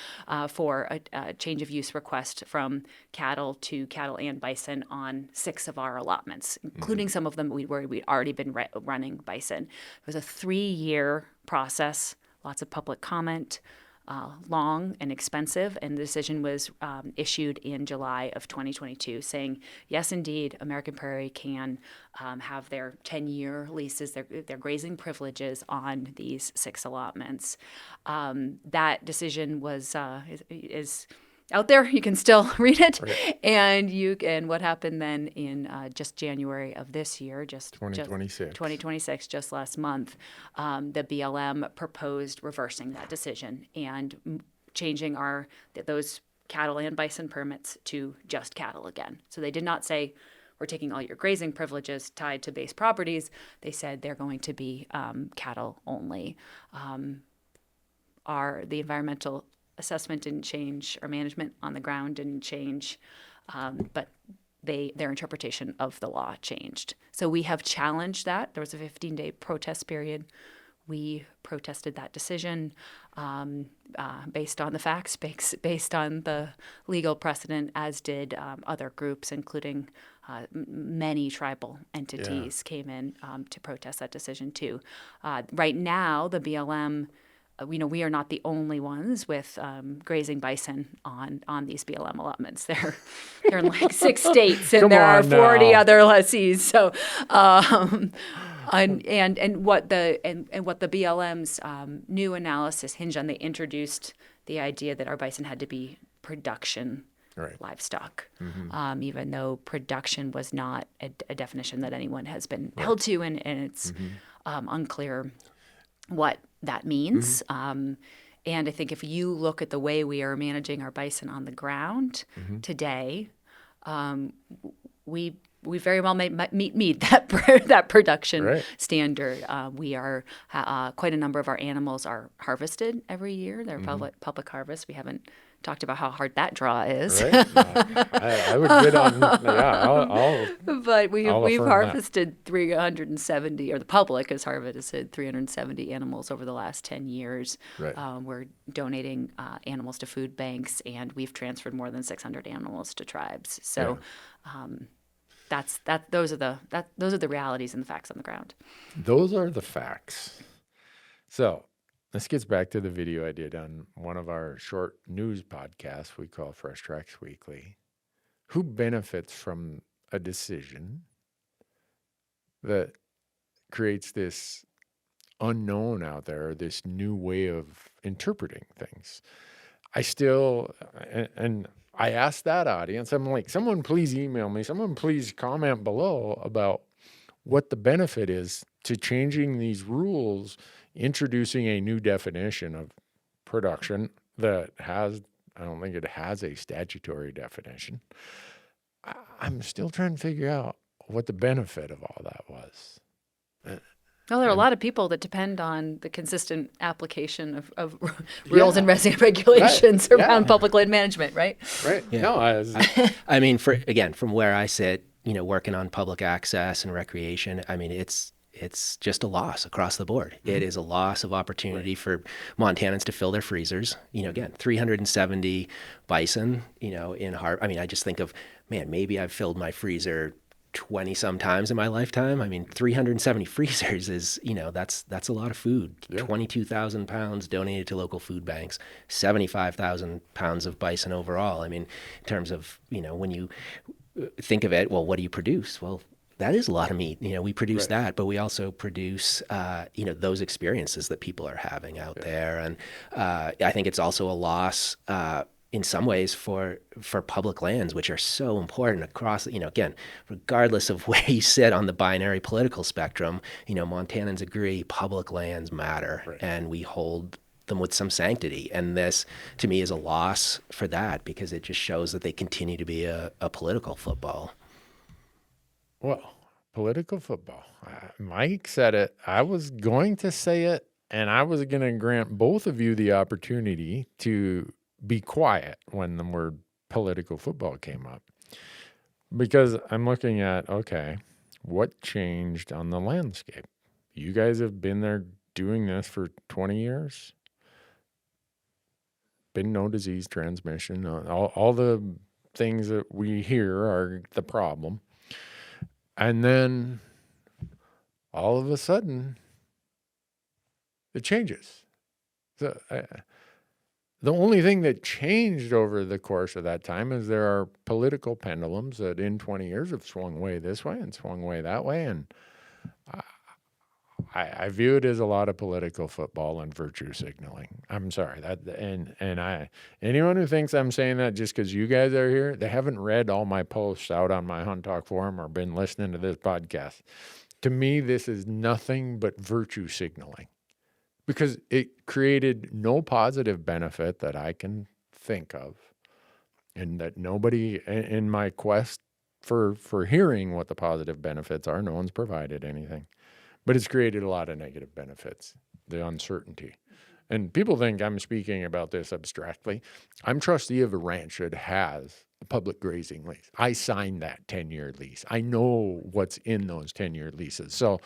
for a change of use request from cattle to cattle and bison on 6 of our allotments, including some of them where we'd already been running bison. It was a 3-year process, lots of public comment, long and expensive, and the decision was issued in July of 2022 saying, yes, indeed, American Prairie can have their 10-year leases, their grazing privileges on these 6 allotments. That decision is out there. You can still read it. Right. And what happened then in just January of this year, 2026, just last month, the BLM proposed reversing that decision and changing those cattle and bison permits to just cattle again. So they did not say, we're taking all your grazing privileges tied to base properties. They said they're going to be cattle only. The environmental assessment didn't change, or management on the ground didn't change, but their interpretation of the law changed. So we have challenged that. There was a 15-day protest period. We protested that decision based on the facts, based on the legal precedent, as did other groups, including many tribal entities came in to protest that decision too. Right now, the BLM, we are not the only ones with grazing bison on these BLM allotments. They're in like 6 states, and there are 40 other lessees. So, and what the BLM's new analysis hinged on, they introduced the idea that our bison had to be production livestock, even though production was not a definition that anyone has been held to, and it's unclear what that means. And I think if you look at the way we are managing our bison on the ground today, we very well meet that production standard. We are quite a number of our animals are harvested every year. They're public harvest. We haven't talked about how hard that draw is. Right. I would bid on, I'll But we've affirm harvested 370, or the public has harvested 370 animals over the last 10 years. Right. We're donating animals to food banks, and we've transferred more than 600 animals to tribes. So those are the realities and the facts on the ground. Those are the facts. So this gets back to the video I did on one of our short news podcasts we call Fresh Tracks Weekly. Who benefits from a decision that creates this unknown out there, this new way of interpreting things? And I asked that audience, I'm like, someone please email me, someone please comment below about what the benefit is to changing these rules, introducing a new definition of production that I don't think it has a statutory definition. I'm still trying to figure out what the benefit of all that was. Well, there are a lot of people that depend on the consistent application of rules and regulations around public land management, right? Right. Yeah. No, I mean, from where I sit, working on public access and recreation, I mean, it's just a loss across the board. It is a loss of opportunity for Montanans to fill their freezers. Again, 370 bison, I just think of, man, maybe I've filled my freezer 20 some times in my lifetime. I mean, 370 freezers is, that's a lot of food. 22,000 pounds donated to local food banks, 75,000 pounds of bison overall. I mean, in terms of, when you think of it, well, what do you produce? Well, that is a lot of meat. We produce that, but we also produce, those experiences that people are having out there. And I think it's also a loss in some ways for public lands, which are so important across, again, regardless of where you sit on the binary political spectrum, Montanans agree public lands matter and we hold them with some sanctity. And this, to me, is a loss for that because it just shows that they continue to be a political football. Well, political football. Mike said it. I was going to say it, and I was going to grant both of you the opportunity to be quiet when the word political football came up. Because I'm looking at, okay, what changed on the landscape? You guys have been there doing this for 20 years. Been no disease transmission. All the things that we hear are the problem. And then all of a sudden, it changes. So, the only thing that changed over the course of that time is there are political pendulums that in 20 years have swung way this way and swung way that way. And I view it as a lot of political football and virtue signaling. I'm sorry anyone who thinks I'm saying that just because you guys are here, they haven't read all my posts out on my Hunt Talk forum or been listening to this podcast. To me, this is nothing but virtue signaling because it created no positive benefit that I can think of, and that nobody in my quest for hearing what the positive benefits are, no one's provided anything. But it's created a lot of negative benefits, the uncertainty. And people think I'm speaking about this abstractly. I'm trustee of a ranch that has a public grazing lease. I signed that 10-year lease. I know what's in those 10-year leases. So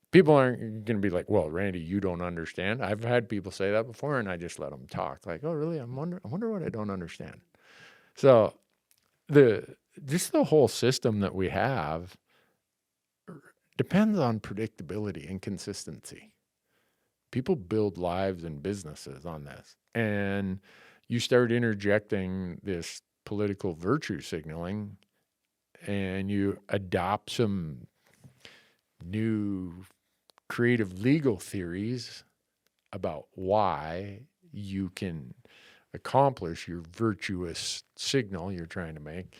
people aren't going to be like, well, Randy, you don't understand. I've had people say that before, and I just let them talk. Like, oh, really? I wonder what I don't understand. So the whole system that we have depends on predictability and consistency. People build lives and businesses on this. And you start interjecting this political virtue signaling and you adopt some new creative legal theories about why you can accomplish your virtuous signal you're trying to make.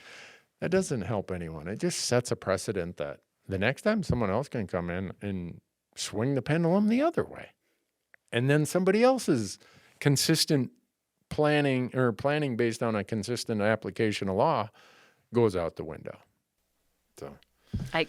That doesn't help anyone. It just sets a precedent that the next time someone else can come in and swing the pendulum the other way. And then somebody else's consistent planning based on a consistent application of law goes out the window. So I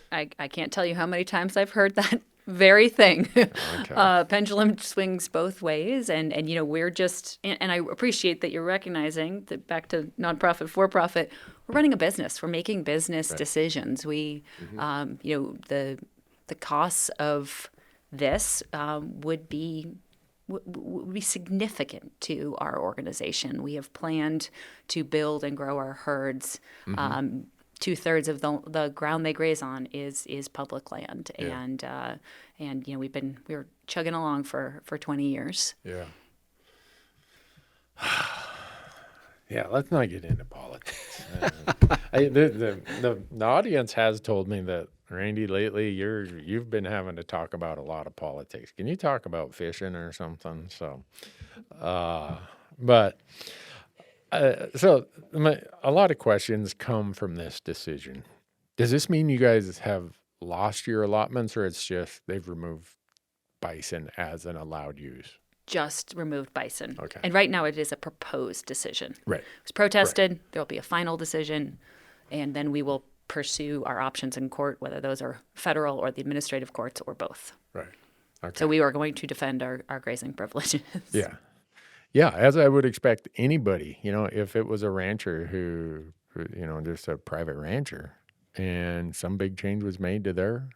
can't tell you how many times I've heard that very thing. Okay. Pendulum swings both ways. And we're just, and I appreciate that you're recognizing that back to nonprofit, for-profit, we're running a business. We're making business decisions. We, the costs of this would be significant to our organization. We have planned to build and grow our herds. 2/3 of the ground they graze on is public land, and we were chugging along for 20 years. Yeah. Yeah, let's not get into politics. The audience has told me that, Randy, lately you've been having to talk about a lot of politics. Can you talk about fishing or something? So, a lot of questions come from this decision. Does this mean you guys have lost your allotments, or it's just they've removed bison as an allowed use? Just removed bison. Okay. And right now it is a proposed decision. Right. It was protested. Right. There will be a final decision, and then we will pursue our options in court, whether those are federal or the administrative courts or both. Right. Okay. So we are going to defend our grazing privileges. Yeah. Yeah, as I would expect anybody, if it was a rancher who just a private rancher, and some big change was made to their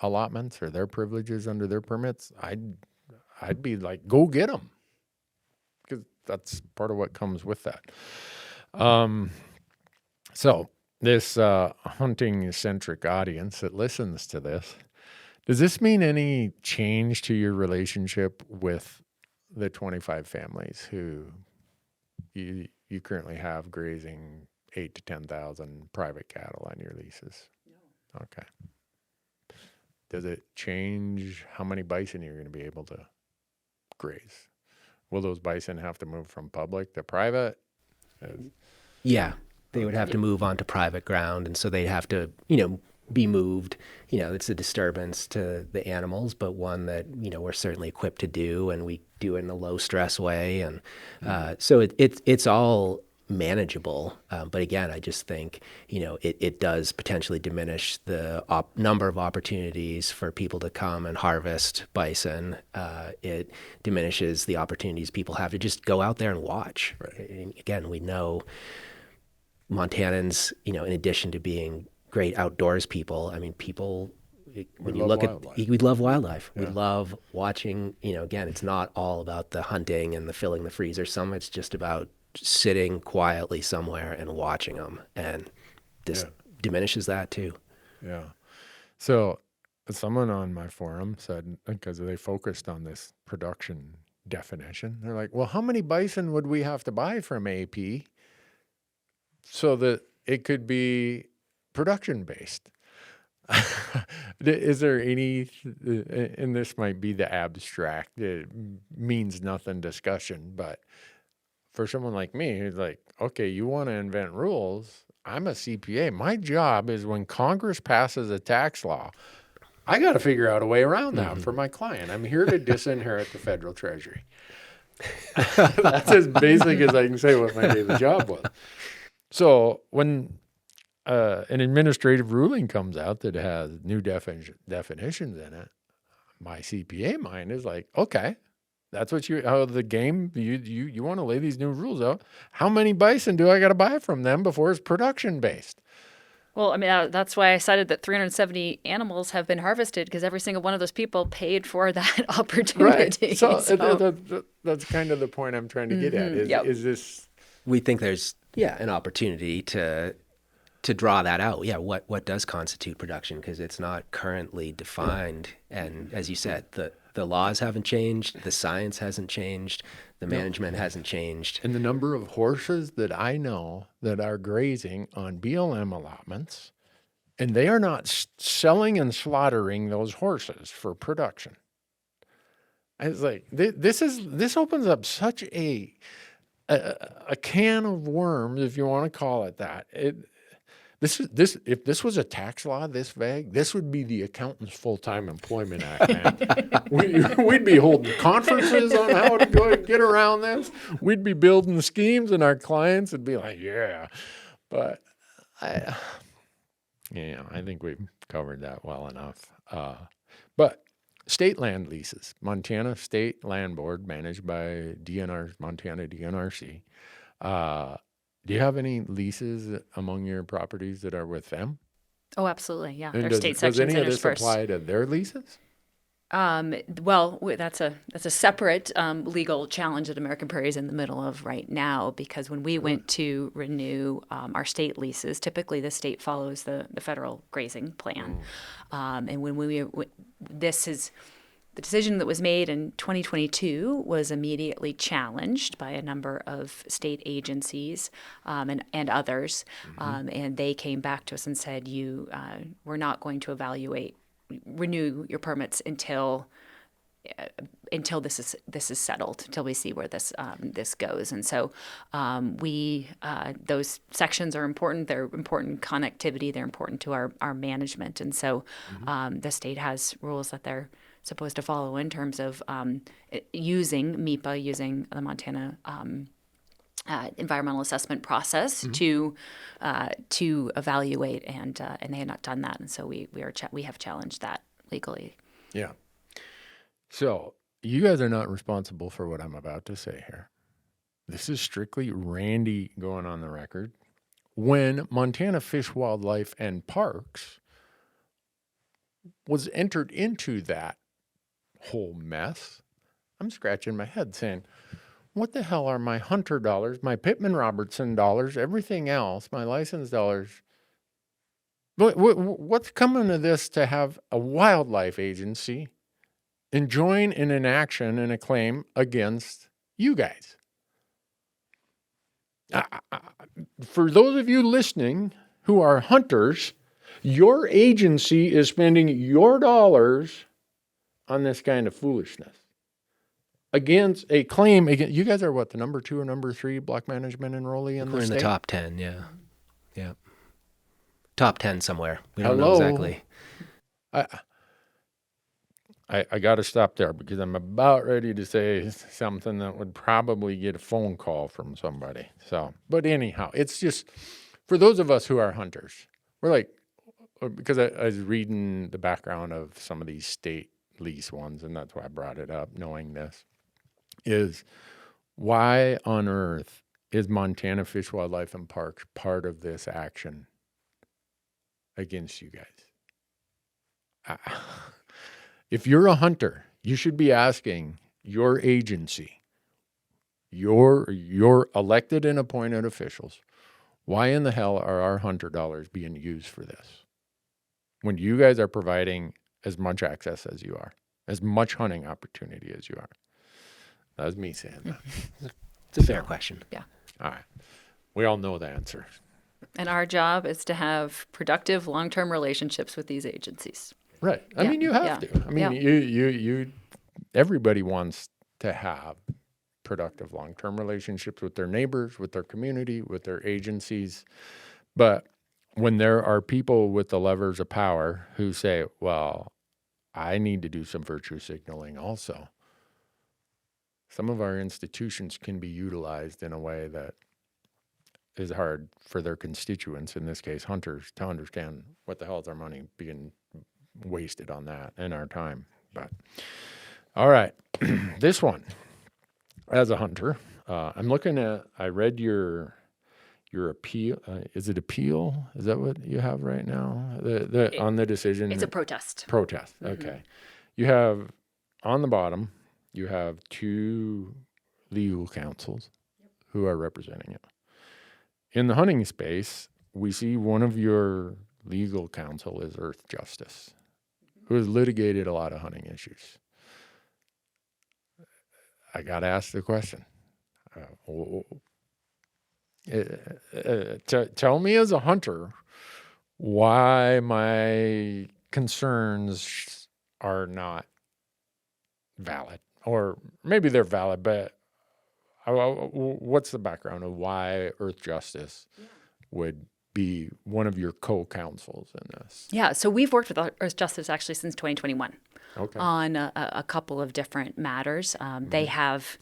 allotments or their privileges under their permits, I'd be like, go get them, because that's part of what comes with that. So this hunting-centric audience that listens to this, does this mean any change to your relationship with the 25 families who you currently have grazing 8,000 to 10,000 private cattle on your leases? No. Okay. Does it change how many bison you're going to be able to graze? Will those bison have to move from public to private? Yeah, they would have to move onto private ground, and so they'd have to, be moved. It's a disturbance to the animals, but one that, we're certainly equipped to do, and we do it in a low stress way. And so it's all manageable. But again, I just think, it does potentially diminish the number of opportunities for people to come and harvest bison. It diminishes the opportunities people have to just go out there and watch. Right. And again, we know Montanans, in addition to being great outdoors people, when you look at, we love wildlife. Yeah. We love watching, again, it's not all about the hunting and the filling the freezer. Some it's just about sitting quietly somewhere and watching them. And this diminishes that too. Yeah. So someone on my forum said, because they focused on this production definition, they're like, well, how many bison would we have to buy from AP so that it could be production based? Is there any, and this might be the abstract, it means nothing discussion, but for someone like me who's like, okay, you want to invent rules, I'm a CPA. My job is when Congress passes a tax law, I got to figure out a way around that for my client. I'm here to disinherit the federal treasury. That's as basic as I can say what my daily job was. So when an administrative ruling comes out that has new definitions in it, my CPA mind is like, okay, that's what how the game, you want to lay these new rules out. How many bison do I got to buy from them before it's production based? Well, that's why I cited that 370 animals have been harvested, because every single one of those people paid for that opportunity. Right. So that's kind of the point I'm trying to get at. Is this? We think there's an opportunity to draw that out. Yeah, what does constitute production? Because it's not currently defined. And as you said, the laws haven't changed, the science hasn't changed, the management hasn't changed. And the number of horses that I know that are grazing on BLM allotments, and they are not selling and slaughtering those horses for production. It's like, this opens up such a can of worms, if you want to call it that. If this was a tax law this vague, this would be the Accountants Full-Time Employment Act, man. We'd be holding conferences on how to go and get around this. We'd be building schemes, and our clients would be like, yeah. But I think we've covered that well enough. But state land leases, Montana State Land Board, managed by Montana DNRC. Do you have any leases among your properties that are with them? Oh, absolutely. Yeah. And There's state sections does any of this interspersed. apply to their leases? Well, that's a separate legal challenge that American Prairie is in the middle of right now, because when we went to renew our state leases, typically the state follows the federal grazing plan. And when the decision that was made in 2022 was immediately challenged by a number of state agencies and others. And they came back to us and said, we're not going to renew your permits until this is settled, until we see where this goes. And so those sections are important. They're important connectivity. They're important to our management. And so the state has rules that they're supposed to follow in terms of using MEPA, using the Montana environmental assessment process to evaluate, and they had not done that, and so we have challenged that legally. Yeah. So you guys are not responsible for what I'm about to say here. This is strictly Randy going on the record. When Montana Fish, Wildlife, and Parks was entered into that whole mess, I'm scratching my head saying, what the hell are my hunter dollars, my Pittman Robertson dollars, everything else, my license dollars? What's coming to this to have a wildlife agency and join in an action and a claim against you guys? For those of you listening who are hunters, your agency is spending your dollars on this kind of foolishness against a claim against you guys. Are what, the number 2 or number 3 block management enrollee in the state? We're in the top 10, yeah, top 10 somewhere. We don't know exactly. I got to stop there because I'm about ready to say something that would probably get a phone call from somebody. So, but anyhow, it's just for those of us who are hunters, we're like, because I was reading the background of some of these state lease ones, and that's why I brought it up, knowing this, is why on earth is Montana Fish, Wildlife, and Parks part of this action against you guys? If you're a hunter, you should be asking your agency, your elected and appointed officials, why in the hell are our hunter dollars being used for this? When you guys are providing as much access as you are, as much hunting opportunity as you are. That was me saying that. It's a fair question. Yeah. All right. We all know the answer. And our job is to have productive long-term relationships with these agencies. Right. I mean, you have to. I mean, you everybody wants to have productive long-term relationships with their neighbors, with their community, with their agencies. But when there are people with the levers of power who say, well, I need to do some virtue signaling also, some of our institutions can be utilized in a way that is hard for their constituents, in this case hunters, to understand what the hell is our money being wasted on that and our time. But all right, this one, as a hunter, I'm looking at, I read your appeal. Is it appeal? Is that what you have right now? On the decision? It's a protest. Protest. Okay. You have on the bottom, you have 2 legal counsels who are representing it. In the hunting space, we see one of your legal counsel is Earth Justice, who has litigated a lot of hunting issues. I got to ask the question. Tell me as a hunter why my concerns are not valid. Or maybe they're valid, but what's the background of why Earth Justice would be one of your co-counsels in this? Yeah, so we've worked with Earth Justice actually since 2021 Okay. on a couple of different matters. They have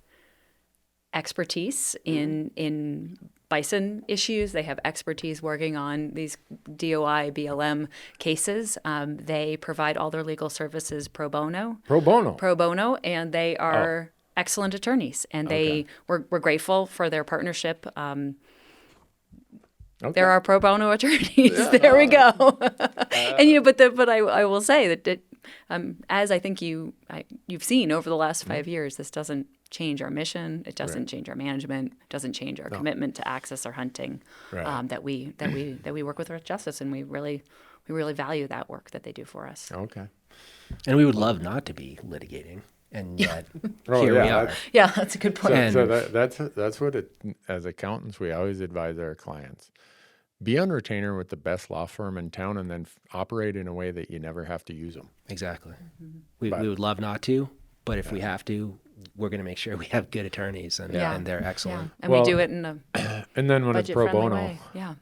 expertise in bison issues. They have expertise working on these DOI, BLM cases. They provide all their legal services pro bono. Pro bono. Pro bono, and they are excellent attorneys. And we're grateful for their partnership. There are pro bono attorneys. Yeah, there we go. And but I will say that as I think you've seen over the last 5 years, this doesn't change our mission. It doesn't change our management. It doesn't change our commitment to access our hunting. That we work with Earth Justice, and we really value that work that they do for us. Okay. And we would love not to be litigating, and yet here we are. Yeah, that's a good point. So that's what as accountants we always advise our clients: be on retainer with the best law firm in town, and then operate in a way that you never have to use them. Exactly. We would love not to, but if we have to, we're going to make sure we have good attorneys, and they're excellent. And we do it in a and then when it's pro bono, way. Yeah.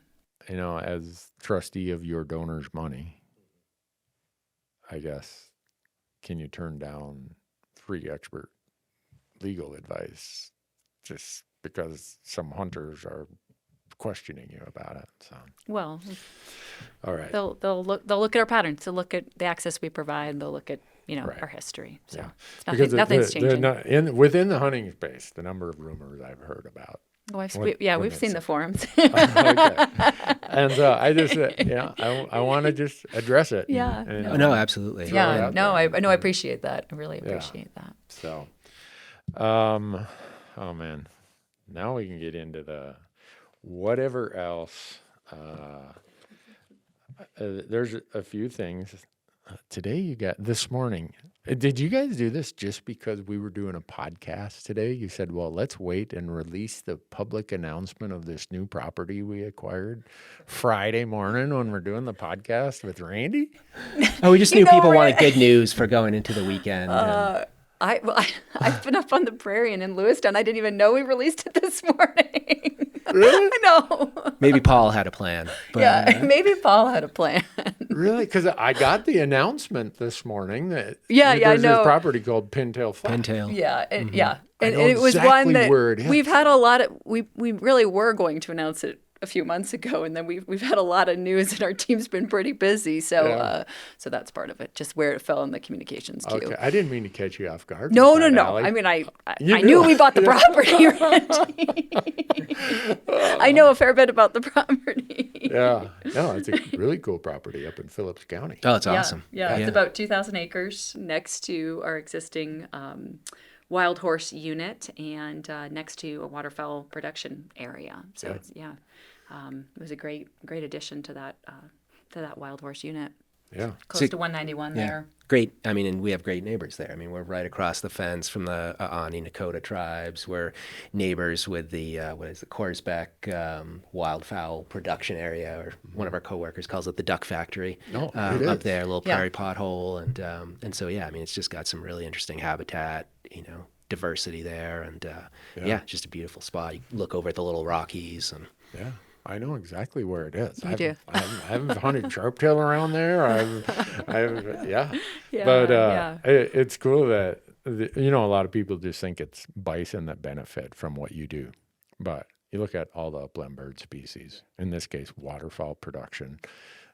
You know, as trustee of your donor's money, I guess, can you turn down free expert legal advice just because some hunters are questioning you about it? So, well, all right, they'll look at our patterns. They'll look at the access we provide. They'll look at our history. So nothing's changing. Within the hunting space, the number of rumors I've heard about. We've seen the forums. Okay. And so I just, I want to just address it. Yeah. No, absolutely. Yeah. No, I appreciate that. I really appreciate that. So, oh man, now we can get into the whatever else. There's a few things. Today this morning, did you guys do this just because we were doing a podcast today? You said, well, let's wait and release the public announcement of this new property we acquired Friday morning when we're doing the podcast with Randy? Oh, we just knew people wanted good news for going into the weekend. I've been up on the prairie and in Lewiston. I didn't even know we released it this morning. Really? I know. Maybe Paul had a plan. But, Yeah, maybe Paul had a plan. Really? Because I got the announcement this morning that Yeah, there's I know. this property called Pintail Flat. Pintail. Yeah, yeah. I And know it was exactly one that where it is. we've had a lot of. We really were going to announce it a few months ago, and then we've had a lot of news, and our team's been pretty busy. So Yeah. so that's part of it, just where it fell in the communications queue. Okay, I didn't mean to catch you off guard. No, with no, that, no. Allie. I mean, I You knew knew. we bought the property, Randy. I know a fair bit about the property. Yeah, no, it's a really cool property up in Phillips County. Oh, it's awesome. Yeah, it's about 2,000 acres next to our existing wild horse unit and next to a waterfowl production area. So it's, it was a great addition to that wild horse unit. Yeah, Close to 191 there. Great. I mean, and we have great neighbors there. I mean, we're right across the fence from the Ani Nakota tribes. We're neighbors with the Korsbeck wildfowl production area, or one of our coworkers calls it the duck factory. Oh, it is. Up there, a little Yeah. prairie pothole, and so yeah, I mean, it's just got some really interesting habitat, diversity there, and just a beautiful spot. You look over at the Little Rockies, and yeah. I know exactly where it is. You do. I haven't hunted sharptail around there. Yeah. Yeah, But yeah. it's cool that, a lot of people just think it's bison that benefit from what you do. But you look at all the upland bird species, in this case, waterfowl production,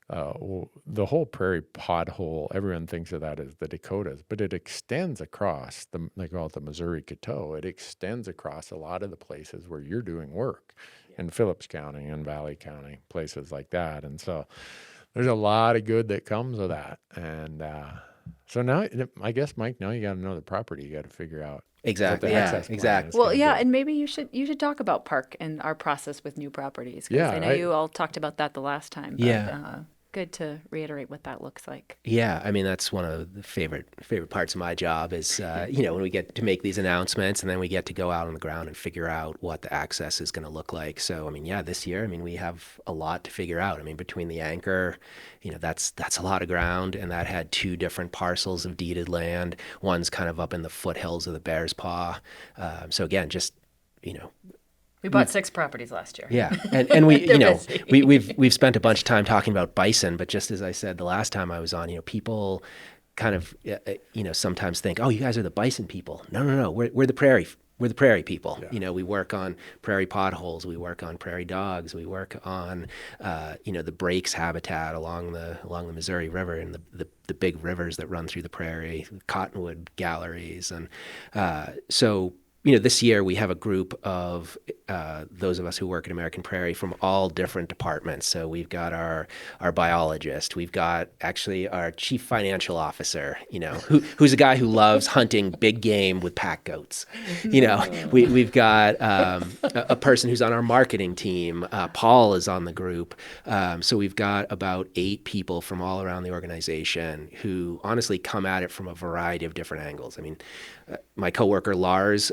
the whole prairie pothole, everyone thinks of that as the Dakotas, but it extends across, they call it the Missouri Coteau. It extends across a lot of the places where you're doing work. In Phillips County and Valley County, places like that. And so there's a lot of good that comes of that. And so now, I guess, Mike, now you got to know the property. You got to figure out exactly, what the yeah, access plan exactly. is Well, gonna yeah, be. and maybe you should talk about park and our process with new properties. 'Cause Yeah, I know I- you all talked about that the last time. But, Yeah. good to reiterate what that looks like. Yeah, I mean, that's one of the favorite parts of my job is, when we get to make these announcements, and then we get to go out on the ground and figure out what the access is going to look like. So, I mean, this year, I mean, we have a lot to figure out. I mean, between the anchor, that's a lot of ground, and that had 2 different parcels of deeded land. One's kind of up in the foothills of the Bear's Paw. So again, just, We bought 6 properties last year. yeah, and we, They're busy. we've spent a bunch of time talking about bison, but just as I said the last time I was on, people kind of, sometimes think, oh, you guys are the bison people. No, we're the prairie. We're the prairie people. Yeah. We work on prairie potholes. We work on prairie dogs. We work on, the breaks habitat along the Missouri River and the big rivers that run through the prairie, cottonwood galleries, and so. This year we have a group of those of us who work at American Prairie from all different departments. So we've got our biologist, we've got actually our chief financial officer, who's a guy who loves hunting big game with pack goats. We've got a person who's on our marketing team. Paul is on the group. So we've got about 8 people from all around the organization who honestly come at it from a variety of different angles. I mean, my coworker Lars,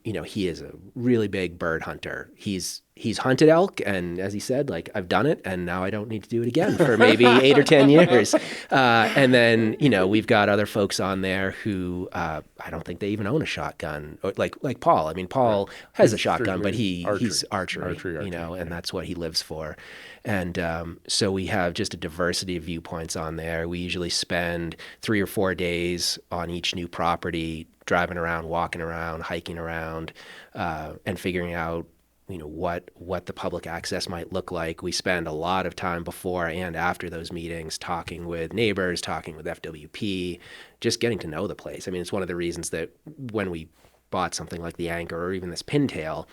he is a really big bird hunter. He's hunted elk, and as he said, like, I've done it, and now I don't need to do it again for maybe 8 or 10 years. And then we've got other folks on there who I don't think they even own a shotgun, or like Paul. I mean, Paul has a shotgun, but he's archery, and that's what he lives for. And so we have just a diversity of viewpoints on there. We usually spend 3 or 4 days on each new property, driving around, walking around, hiking around, and figuring out, what the public access might look like. We spend a lot of time before and after those meetings talking with neighbors, talking with FWP, just getting to know the place. I mean, it's one of the reasons that when we bought something like the anchor or even this pintail,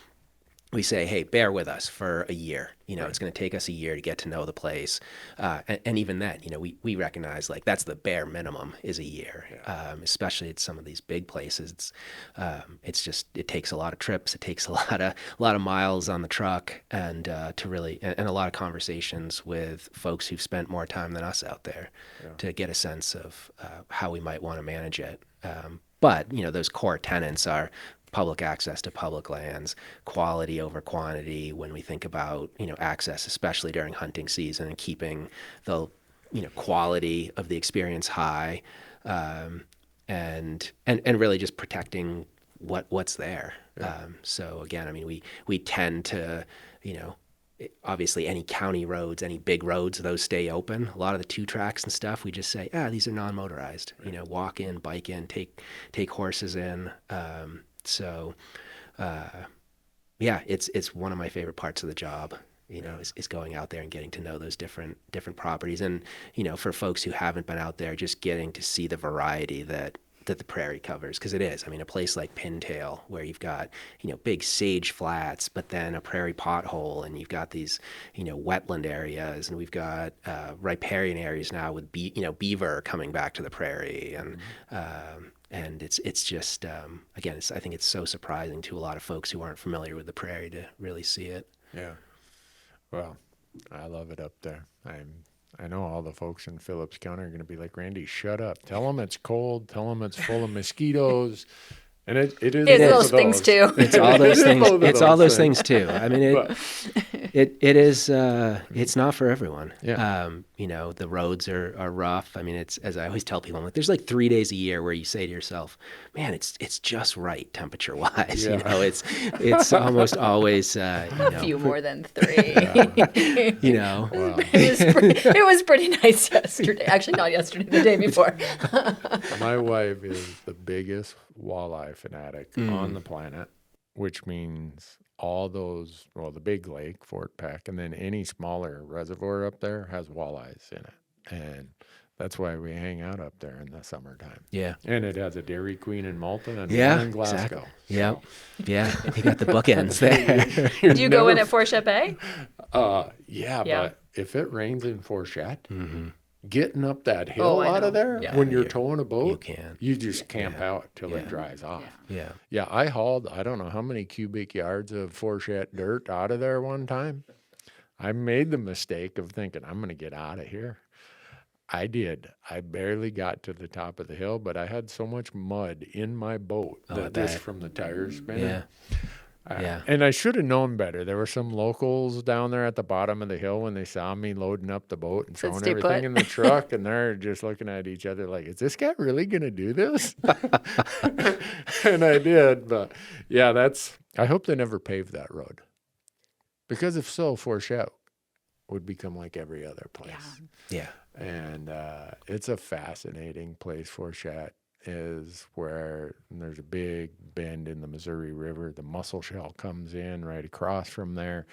we say, hey, bear with us for a year. It's going to take us a year to get to know the place. And even then, we recognize, like, that's the bare minimum is a year, especially at some of these big places. It's just, it takes a lot of trips. It takes a lot of miles on the truck, and to really, and a lot of conversations with folks who've spent more time than us out there to get a sense of how we might want to manage it. But, those core tenets are public access to public lands, quality over quantity when we think about, access, especially during hunting season, and keeping the, quality of the experience high. and really just protecting what's there. So again, I mean, we tend to, obviously any county roads, any big roads, those stay open. A lot of the 2 tracks and stuff, we just say, these are non-motorized. Walk in, bike in, take horses in. It's one of my favorite parts of the job. Is going out there and getting to know those different properties, and for folks who haven't been out there, just getting to see the variety that the Prairie covers, because it is. I mean, a place like Pintail, where you've got big sage flats, but then a prairie pothole, and you've got these wetland areas, and we've got riparian areas now with beaver coming back to the Prairie, and it's just again, I think it's so surprising to a lot of folks who aren't familiar with the Prairie to really see it. Yeah. Well, I love it up there. I know all the folks in Phillips County are going to be like, Randy, shut up. Tell them it's cold. Tell them it's full of mosquitoes. And it is. It's those things too. It's all those things. It's all those things too. I mean, it is. It's not for everyone. Yeah. The roads are rough. I mean, it's, as I always tell people, I'm like, there's like 3 days a year where you say to yourself, man, it's just right temperature wise. Yeah. It's almost always A few more than 3. Wow. It was pretty nice yesterday. Actually, not yesterday, the day before. My wife is the biggest walleye fanatic on the planet, which means all those, the big lake, Fort Peck, and then any smaller reservoir up there has walleyes in it. And that's why we hang out up there in the summertime. Yeah. And it has a Dairy Queen in Malton and one in Glasgow. Exactly. Yeah. Yeah. You got the bookends there. Do you go in at Fourchette Bay? Yeah, but if it rains in Fourchette, getting up that hill out of there when you're towing a boat, you just camp out till it dries off. Yeah, I hauled, I don't know how many cubic yards of Fourchette dirt out of there one time. I made the mistake of thinking, I'm going to get out of here. I did. I barely got to the top of the hill, but I had so much mud in my boat that just from the tires spinning. And I should have known better. There were some locals down there at the bottom of the hill when they saw me loading up the boat and throwing everything in the truck, and they're just looking at each other like, is this guy really going to do this? And I did. But yeah, I hope they never pave that road. Because if so, Fourchette would become like every other place. Yeah. And it's a fascinating place. Fourchette is where there's a big bend in the Missouri River. The mussel shell comes in right across from there.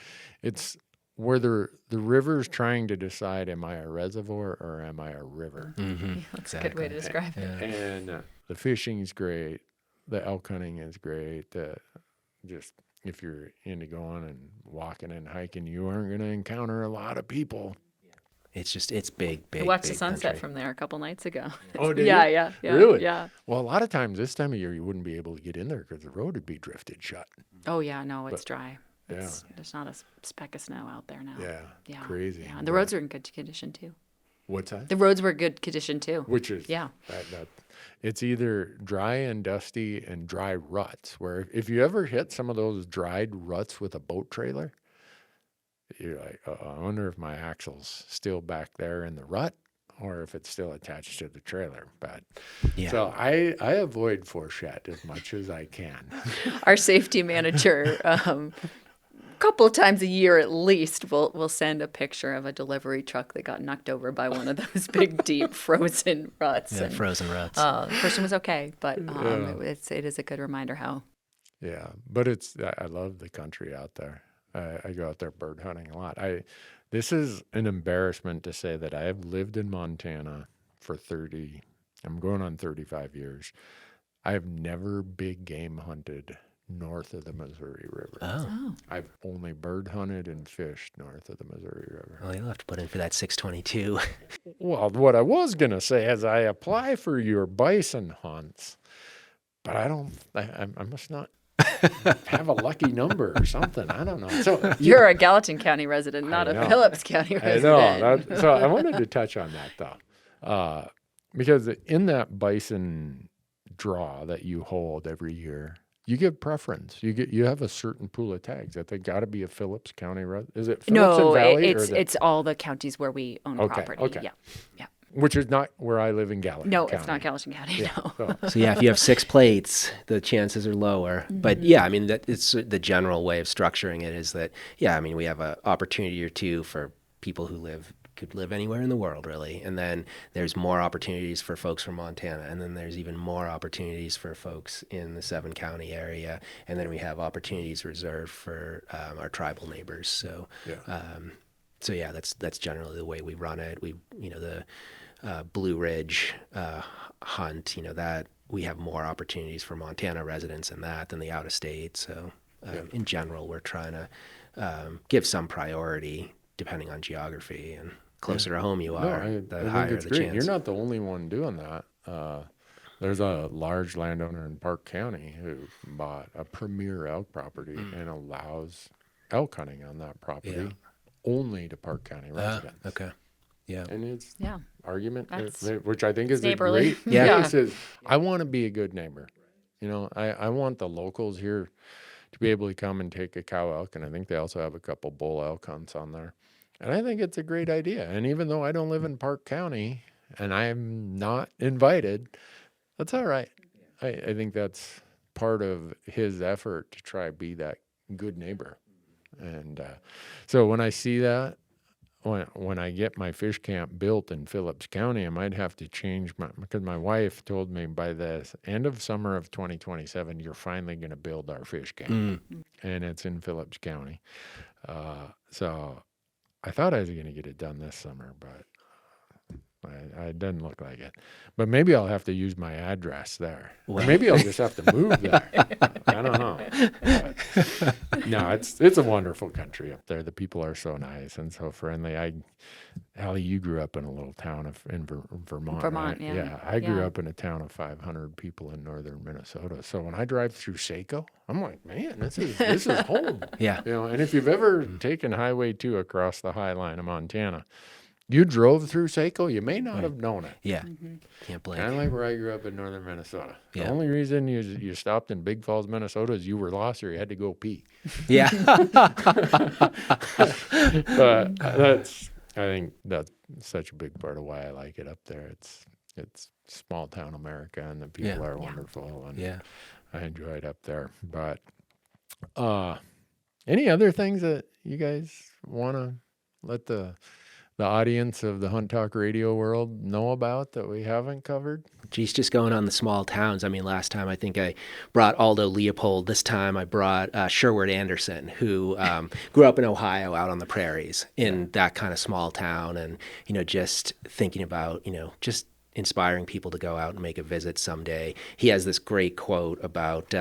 It's where the river's trying to decide, am I a reservoir or am I a river? That's a good way to describe it. And the fishing's great. The elk hunting is great. Just if you're into going and walking and hiking, you aren't going to encounter a lot of people. It's big. I watched the big sunset country. from there a couple nights ago. Oh, did you? Yeah. Really? Yeah. Well, a lot of times this time of year, you wouldn't be able to get in there because the road would be drifted shut. Oh, yeah. No, it's dry. There's not a speck of snow out there now. Yeah. Crazy. Yeah. And the roads are in good condition, too. What's that? The roads were good condition, too. Which is, that it's either dry and dusty and dry ruts, where if you ever hit some of those dried ruts with a boat trailer, you're like, I wonder if my axle's still back there in the rut or if it's still attached to the trailer. But so I avoid Fourchette as much as I can. Our safety manager, a couple of times a year at least, will send a picture of a delivery truck that got knocked over by one of those big, deep frozen ruts. Yeah, frozen ruts. The person was okay, but it is a good reminder how. Yeah, but I love the country out there. I go out there bird hunting a lot. This is an embarrassment to say that I have lived in Montana for I'm going on 35 years. I have never big game hunted north of the Missouri River. Oh. I've only bird hunted and fished north of the Missouri River. Well, you'll have to put in for that 622. Well, what I was going to say is I apply for your bison hunts, but I must not have a lucky number or something. I don't know. So you're a Gallatin County resident, not a Phillips County resident. I know. So I wanted to touch on that though, because in that bison draw that you hold every year, you give preference. You have a certain pool of tags that they got to be a Phillips County resident. Is it Phillips and Valley? It's all the counties where we own property. Okay. Yeah. which is not where I live in Gallatin No, County. it's not Gallatin County, no. So yeah, if you have 6 plates, the chances are lower. But yeah, I mean, that it's the general way of structuring it is that, yeah, I mean, we have an opportunity or two for people who could live anywhere in the world, really. And then there's more opportunities for folks from Montana. And then there's even more opportunities for folks in the 7-county area. And then we have opportunities reserved for our tribal neighbors. So, so yeah, that's generally the way we run it. We, the Blue Ridge hunt, that we have more opportunities for Montana residents in that than the out of state. So in general, we're trying to give some priority depending on geography, and closer to home you are, the higher think it's the great. chance. You're not the only one doing that. There's a large landowner in Park County who bought a premier elk property and allows elk hunting on that property only to Park County residents. Okay. Yeah. And it's argument, That's which I think is a neighborly. great Yeah. case. I want to be a good neighbor. I want the locals here to be able to come and take a cow elk, and I think they also have a couple bull elk hunts on there. And I think it's a great idea. And even though I don't live in Park County and I'm not invited, that's all right. I think that's part of his effort to try to be that good neighbor. And so when I see that, when I get my fish camp built in Phillips County, I might have to change because my wife told me by the end of summer of 2027, you're finally going to build our fish camp. And it's in Phillips County. So I thought I was going to get it done this summer, but it doesn't look like it. But maybe I'll have to use my address there. Or maybe I'll just have to move there. I don't know. But, no, it's a wonderful country up there. The people are so nice and so friendly. Allie, you grew up in a little town in Vermont. Vermont, right? yeah. I grew up in a town of 500 people in northern Minnesota. So when I drive through Saco, I'm like, man, this is home. Yeah. And if you've ever taken Highway 2 across the High Line of Montana, you drove through Saco, you may not have known it. Yeah. Can't blame Kind of like where I grew up in northern Minnesota. Yeah. The only reason you stopped in Big Falls, Minnesota is you were lost or you had to go pee. Yeah. But I think that's such a big part of why I like it up there. It's small town America and the people are wonderful and I enjoy it up there. But any other things that you guys want to let the audience of the Hunt Talk Radio world know about that we haven't covered? Geez, just going on the small towns. I mean, last time I think I brought Aldo Leupold. This time I brought Sherwood Anderson, who grew up in Ohio out on the prairies in that kind of small town. And, just thinking about, just inspiring people to go out and make a visit someday. He has this great quote about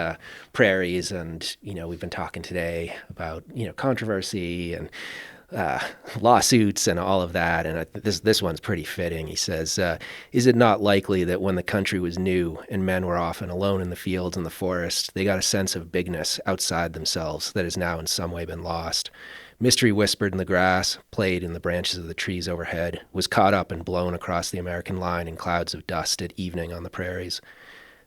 prairies. And, we've been talking today about, controversy and lawsuits and all of that. And this one's pretty fitting. He says, is it not likely that when the country was new and men were often alone in the fields and the forest, they got a sense of bigness outside themselves that has now in some way been lost? Mystery whispered in the grass, played in the branches of the trees overhead, was caught up and blown across the American line in clouds of dust at evening on the prairies.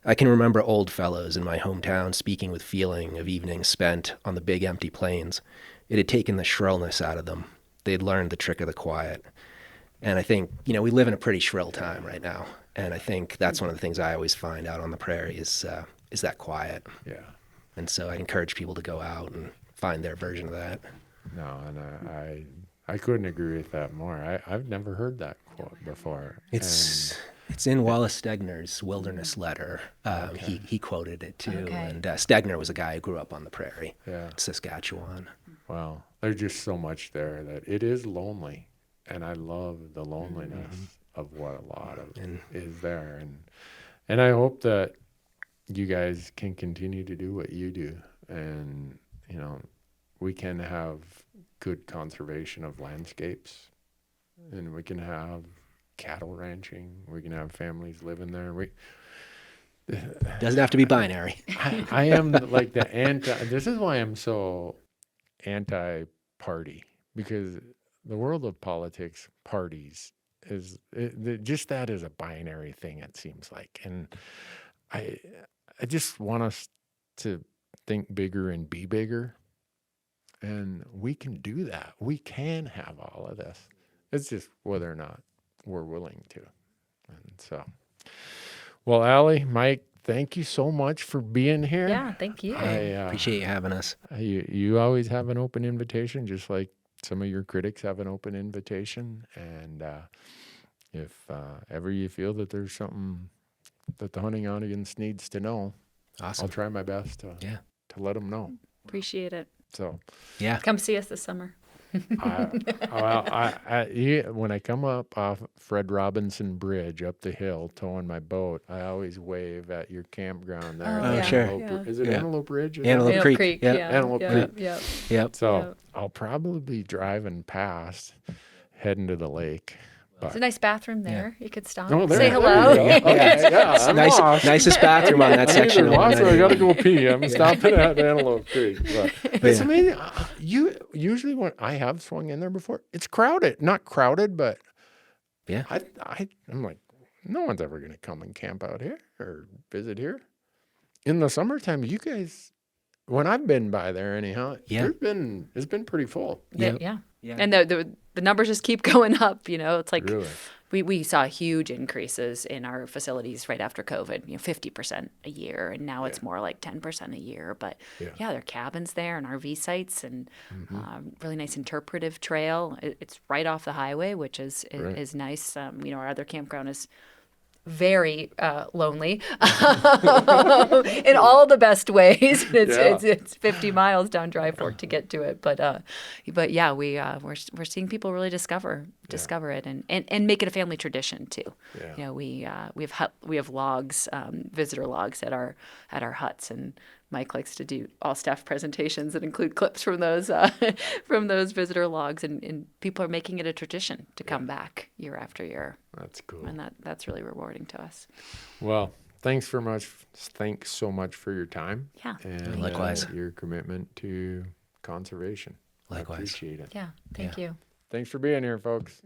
I can remember old fellows in my hometown speaking with feeling of evenings spent on the big empty plains. It had taken the shrillness out of them. They had learned the trick of the quiet. And I think, we live in a pretty shrill time right now. And I think that's one of the things I always find out on the prairie is that quiet. Yeah. And so I encourage people to go out and find their version of that. No, and I couldn't agree with that more. I've never heard that quote before. It's in Wallace Stegner's Wilderness Letter. He quoted it too. Okay. And Stegner was a guy who grew up on the prairie, Saskatchewan. Wow. There's just so much there that it is lonely. And I love the loneliness of what a lot of is there. And I hope that you guys can continue to do what you do. And, we can have good conservation of landscapes. And we can have cattle ranching. We can have families living there. Doesn't have to be binary. I am like this is why I'm so anti-party, because the world of politics, parties, just that is a binary thing, it seems like. And I just want us to think bigger and be bigger. And we can do that. We can have all of this. It's just whether or not we're willing to. And so, well, Allie, Mike, thank you so much for being here. Yeah, thank you. Appreciate you having us. You always have an open invitation, just like some of your critics have an open invitation. And if ever you feel that there's something that the hunting audience needs to know, Awesome. I'll try my best to let them know. Appreciate it. So, Yeah. Come see us this summer. when I come up off Fred Robinson Bridge up the hill towing my boat, I always wave at your campground there. Oh, yeah. Sure. Is it Antelope Ridge? Antelope Creek. Yeah. Antelope Creek. Yeah. Yep. So I'll probably be driving past, heading to the lake. There's a nice bathroom there. You could stop. Oh, there- Say there hello. you go. Okay, yeah, I'm lost. Nicest bathroom on that I section. either lost or I gotta go pee. I'm stopping at Antelope Creek. But it's yeah. amazing. You usually when I have swung in there before, it's crowded. Not crowded, but Yeah. I'm like, no one's ever gonna come and camp out here or visit here. In the summertime, you guys, when I've been by there anyhow, Yeah. it's been pretty full. Yeah. And the numbers just keep going up. It's like Really? we saw huge increases in our facilities right after COVID. 50% a year, and now it's more like 10% a year. But there are cabins there and RV sites, and really nice interpretive trail. It's right off the highway, which is nice. Our other campground is very lonely in all the best ways. It's 50 miles down Dry Fork to get to it, but we're seeing people really discover it and make it a family tradition too. We have logs, visitor logs at our huts, and Mike likes to do all staff presentations that include clips from those visitor logs, and people are making it a tradition to come back year after year. That's cool. And that's really rewarding to us. Well, thanks so much for your time. Yeah. And Likewise. your commitment to conservation. Likewise. I appreciate it. Yeah. Thank you. Thanks for being here, folks.